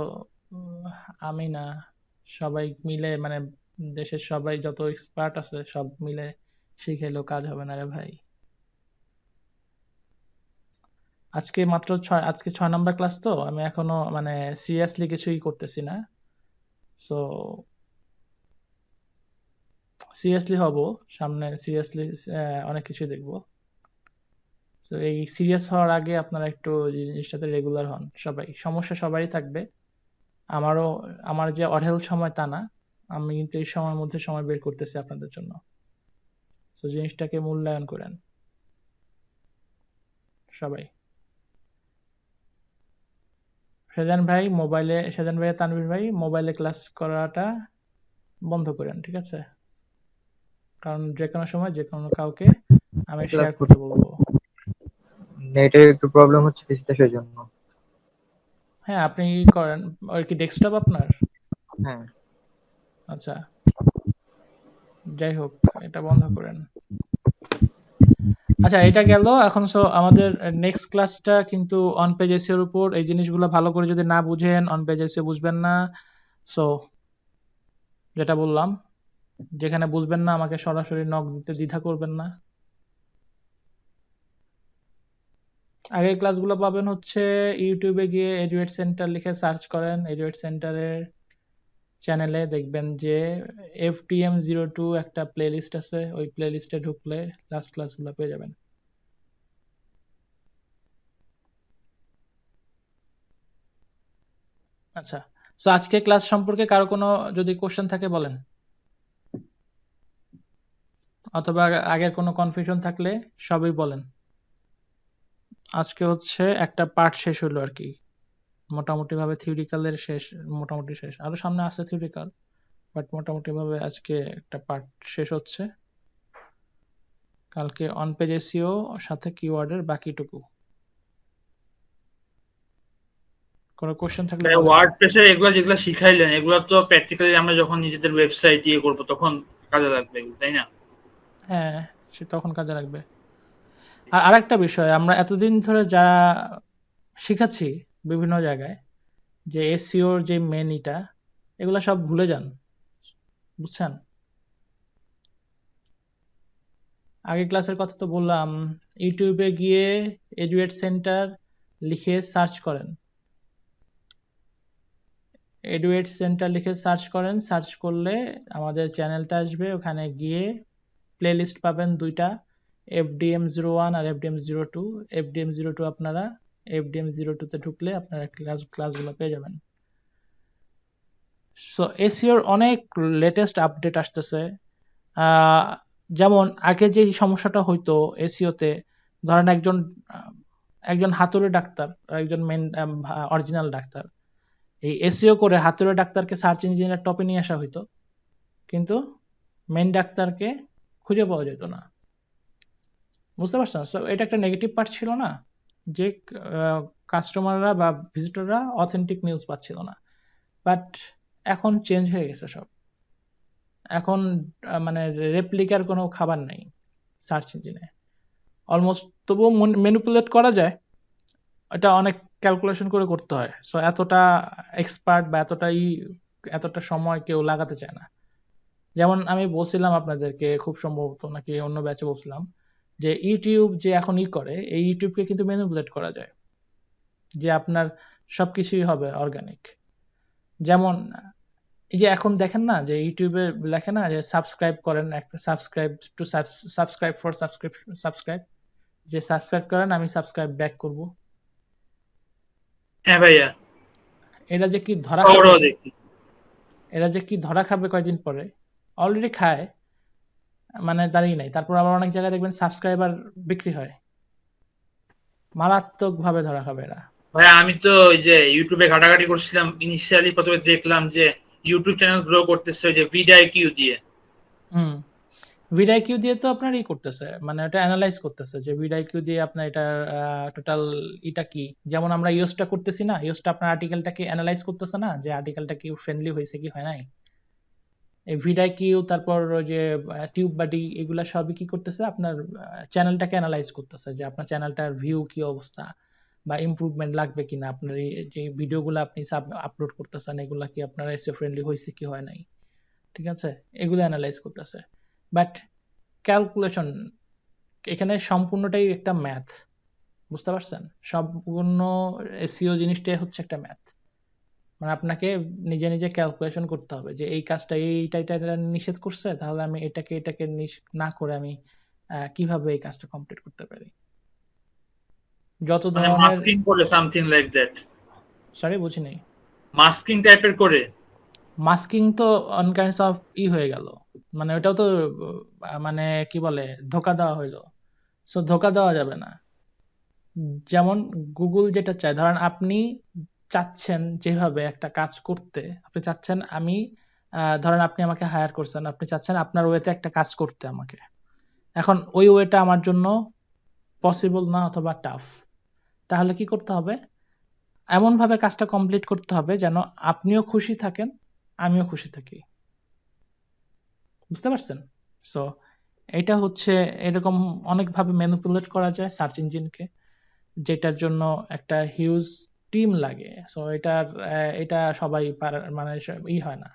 উম, আমি না, সবাই মিলে মানে দেশের সবাই যত এক্সপার্ট আছে সব মিলে শিখাইলেও কাজ হবে না রে ভাই। আজকে 6 নাম্বার ক্লাস, তো আমি এখনো মানে সিরিয়াসলি কিছুই করতেছি না। সো সিরিয়াসলি হব সামনে, সিরিয়াসলি অনেক কিছু দেখবো। তো এই সিরিয়াস হওয়ার আগে আপনারা একটু জিনিসটাতে রেগুলার হন। সবাই, সমস্যা সবারই থাকবে, আমারও। আমার যে অঢেল সময় তা না, আমি কিন্তু এই সময়ের মধ্যে সময় বের করতেছি আপনাদের জন্য। তো জিনিসটাকে মূল্যায়ন করেন সবাই। সেজান ভাই তানভীর ভাই মোবাইলে ক্লাস করাটা বন্ধ করেন, ঠিক আছে? কারণ যে কোনো সময় যে কোনো কাউকে আমি ক্লাস শেয়ার করতে করতে বলবো। নেটের একটু প্রবলেম হচ্ছে পিসিতে, সেজন্য। হ্যাঁ, আপনি করেন। ওর কি ডেস্কটপ আপনার? হ্যাঁ। আচ্ছা, যাই হোক, এটা বন্ধ করেন। আচ্ছা, এটা গেল। এখন আমাদের নেক্সট ক্লাসটা কিন্তু অন পেজ এসিওর উপর। এই জিনিসগুলো ভালো করে যদি না বুঝেন, অন পেজ এসিও বুঝবেন না। সো যেটা বললাম, যেখানে বুঝবেন না আমাকে সরাসরি নক দিতে দ্বিধা করবেন না। আগের ক্লাসগুলো পাবেন হচ্ছে ইউটিউবে গিয়ে এডুয়েট সেন্টার লিখে সার্চ করেন। এডুয়েট সেন্টারের চ্যানেলে দেখবেন যে FTM02 একটা প্লেলিস্ট আছে, ওই প্লেলিস্টে ঢুকলে লাস্ট ক্লাসগুলো পেয়ে যাবেন। আচ্ছা, সো আজকে ক্লাস সম্পর্কে কারো কোনো যদি কোশ্চেন থাকে বলেন, অথবা আগের কোনো কনফিউশন থাকলে সবই বলেন। আজকে হচ্ছে একটা পার্ট শেষ হলো আর কি, মোটামুটি ভাবে থিওরিক্যালের শেষ, মোটামুটি শেষ, আরো সামনে আছে থিওরিক্যাল, বাট মোটামুটি ভাবে আজকে একটা পার্ট শেষ হচ্ছে। কালকে অন পেজ এসইও সাথে কিওয়ার্ডের বাকিটুকু। কোনো কোশ্চেন থাকলে বলেন। ওয়ার্ডপ্রেসের এগুলো যেগুলো শিখাইলেন, এগুলো তো প্র্যাকটিক্যালি আমরা যখন নিজেদের ওয়েবসাইট দিয়ে করবো তখন কাজে লাগবে এগুলো, তাই না? হ্যাঁ, সে তখন কাজে লাগবে। আর আরেকটা বিষয়, আমরা এতদিন ধরে যারা শিখাচ্ছি বিভিন্ন জায়গায়, যে এসইওর যে মেন এগুলা সব ভুলে যান, বুঝছেন? আগের ক্লাসের কথা তো বললাম, ইউটিউবে গিয়ে এডুয়েট সেন্টার লিখে সার্চ করেন। এডুয়েট সেন্টার লিখে সার্চ করেন, সার্চ করলে আমাদের চ্যানেলটা আসবে, ওখানে গিয়ে প্লেলিস্ট পাবেন দুইটা, FDM01 আর FDM02। FDM02 আপনারা, FDM02 তে ঢুকলে আপনারা ক্লাসগুলো পেয়ে যাবেন। সো এসইওর অনেক লেটেস্ট আপডেট আসতেছে। যেমন আগে যে সমস্যাটা হইতো এসইওতে, ধরেন একজন হাতুড়ে ডাক্তার আর একজন মেন অরিজিনাল ডাক্তার, এই এসইও করে হাতুড়ে ডাক্তারকে সার্চ ইঞ্জিনের টপে নিয়ে আসা হইতো, কিন্তু মেন ডাক্তারকে খুঁজে পাওয়া যেত না। বুঝতে পারছেন? সো এটা একটা নেগেটিভ পার্ট ছিল না, যে কাস্টমাররা বা ভিজিটররা অথেন্টিক নিউজ পাচ্ছিল না। বাট এখন চেঞ্জ হয়ে গেছে সব। এখন মানে রেপ্লিকার কোনো খাবার নাই সার্চ ইঞ্জিনে। অলমোস্ট তবুও ম্যানিপুলেট করা যায়, এটা অনেক ক্যালকুলেশন করে করতে হয়। সো এতটা এক্সপার্ট বা এতটা সময় কেউ লাগাতে চায় না। যেমন আমি বলছিলাম আপনাদেরকে, খুব সম্ভবত নাকি অন্য ব্যাচে বলছিলাম, যে ইউটিউব যে এখন করে, এই ইউটিউবকে কিন্তু ম্যানিপুলেট করা যায়, যে আপনার সবকিছুই হবে অর্গানিক। যেমন এই যে এখন দেখেন না যে ইউটিউবে লেখে না যে সাবস্ক্রাইব করেন, একটা সাবস্ক্রাইব ফর সাবস্ক্রাইব, যে সাবস্ক্রাইব করেন আমি সাবস্ক্রাইব ব্যাক করব। হ্যাঁ ভাইয়া, এটা যে কি ধরা খবরও খাবে, দেখি। এরা যে কি ধরা খাবে কয়দিন পরে, অলরেডি খায়, মানে দাঁড়িয়ে নাই। তারপর আবার অনেক জায়গায় দেখবেন সাবস্ক্রাইবার বিক্রি হয়, মারাত্মক ভাবে ধরা খাবে এরা। ভাইয়া আমি তো ওই যে ইউটিউবে ঘাটাঘাটি করছিলাম, ইনিশিয়ালি প্রথমে দেখলাম যে ইউটিউব চ্যানেল গ্রো করতেছে ওই যে ভিডিআইকিউ দিয়ে। হুম, ভিডিআইকিউ দিয়ে তো আপনার করতেছে, মানে এটা অ্যানালাইজ করতেছে যে ভিডিআইকিউ দিয়ে আপনার এটা টোটাল এটা কি, যেমন আমরা ইউএসটা করতেছি না, ইউএসটা আপনার আর্টিকেলটাকে অ্যানালাইজ করতেছে না, যে আর্টিকেলটা কি ফ্রেন্ডলি হয়েছে কি হয় নাই। এই ভিডিআইকিউ, তারপর ওই যে টিউব বাডি, এগুলা সবই কি করতেছে, আপনার চ্যানেলটাকে অ্যানালাইজ করতেছে, যে আপনার চ্যানেলটার ভিউ কি অবস্থা, বা ইমপ্রুভমেন্ট লাগবে কিনা, আপনার এই যে ভিডিওগুলো আপনি আপলোড করতেছেন এগুলা কি আপনার এসইও ফ্রেন্ডলি হয়েছে কি হয় নাই, ঠিক আছে, এগুলো অ্যানালাইজ করতেছে। বাট ক্যালকুলেশন এখানে সম্পূর্ণটাই একটা ম্যাথ, বুঝতে পারছেন? সম্পূর্ণ এসইও জিনিসটাই হচ্ছে একটা ম্যাথ। মানে আপনাকে নিজে নিজে ক্যালকুলেশন করতে হবে যে এই কাজটা এইটা এটা এটা নিষেধ করছে, তাহলে আমি এটাকে না করে আমি কিভাবে এই কাজটা কমপ্লিট করতে পারি। যত মানে ধরনের, মাস্কিং করে সামথিং লাইক দ্যাট। সরি বুঝি নাই, মাস্কিং টাইপের করে। মাস্কিং তো অন কাইন্ডস অফ হয়ে গেল, মানে ওটাও তো মানে কি বলে, ধোকা দেওয়া হইলো। সো ধোকা দেওয়া যাবে না। যেমন গুগল যেটা চায়, ধরেন আপনি চাচ্ছেন যেভাবে একটা কাজ করতে, আপনি চাচ্ছেন আমি ধরেন আপনি আমাকে হায়ার করছেন, আপনি চাচ্ছেন আপনার ওয়েতে একটা কাজ করতে আমাকে, এখন ওই ওয়েটা আমার জন্য পসিবল না অথবা টাফ, তাহলে কি করতে হবে, এমন ভাবে কাজটা কমপ্লিট করতে হবে যেন আপনিও খুশি থাকেন, আমিও খুশি থাকি। বুঝতে পারছেন? সো এটা হচ্ছে, এরকম অনেকভাবে ম্যানিপুলেট করা যায় সার্চ ইঞ্জিনকে, যেটার জন্য একটা হিউজ টিম লাগে। সো এটা সবাই মানে হয় না।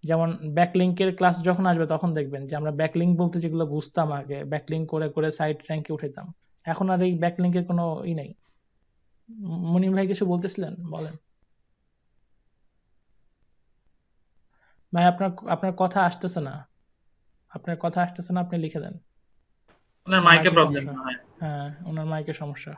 যেমন ব্যাকলিংকের ক্লাস যখন আসবে তখন দেখবেন যে আমরা ব্যাকলিংক বলতে যেগুলো বুঝতাম আগে, ব্যাকলিংক করে করে সাইট র্যাঙ্কে উঠাইতাম, এখন আর এই ব্যাকলিংকের কোনো নাই। মুনিম ভাই কিছু বলতেছিলেন, বলেন ভাই। আপনার কথা আসতেছে না, আপনি লিখে দেন। ওনার মাইকে মাইকের প্রবলেম সমস্যা, হয়। হ্যাঁ ওনার মাইকের সমস্যা।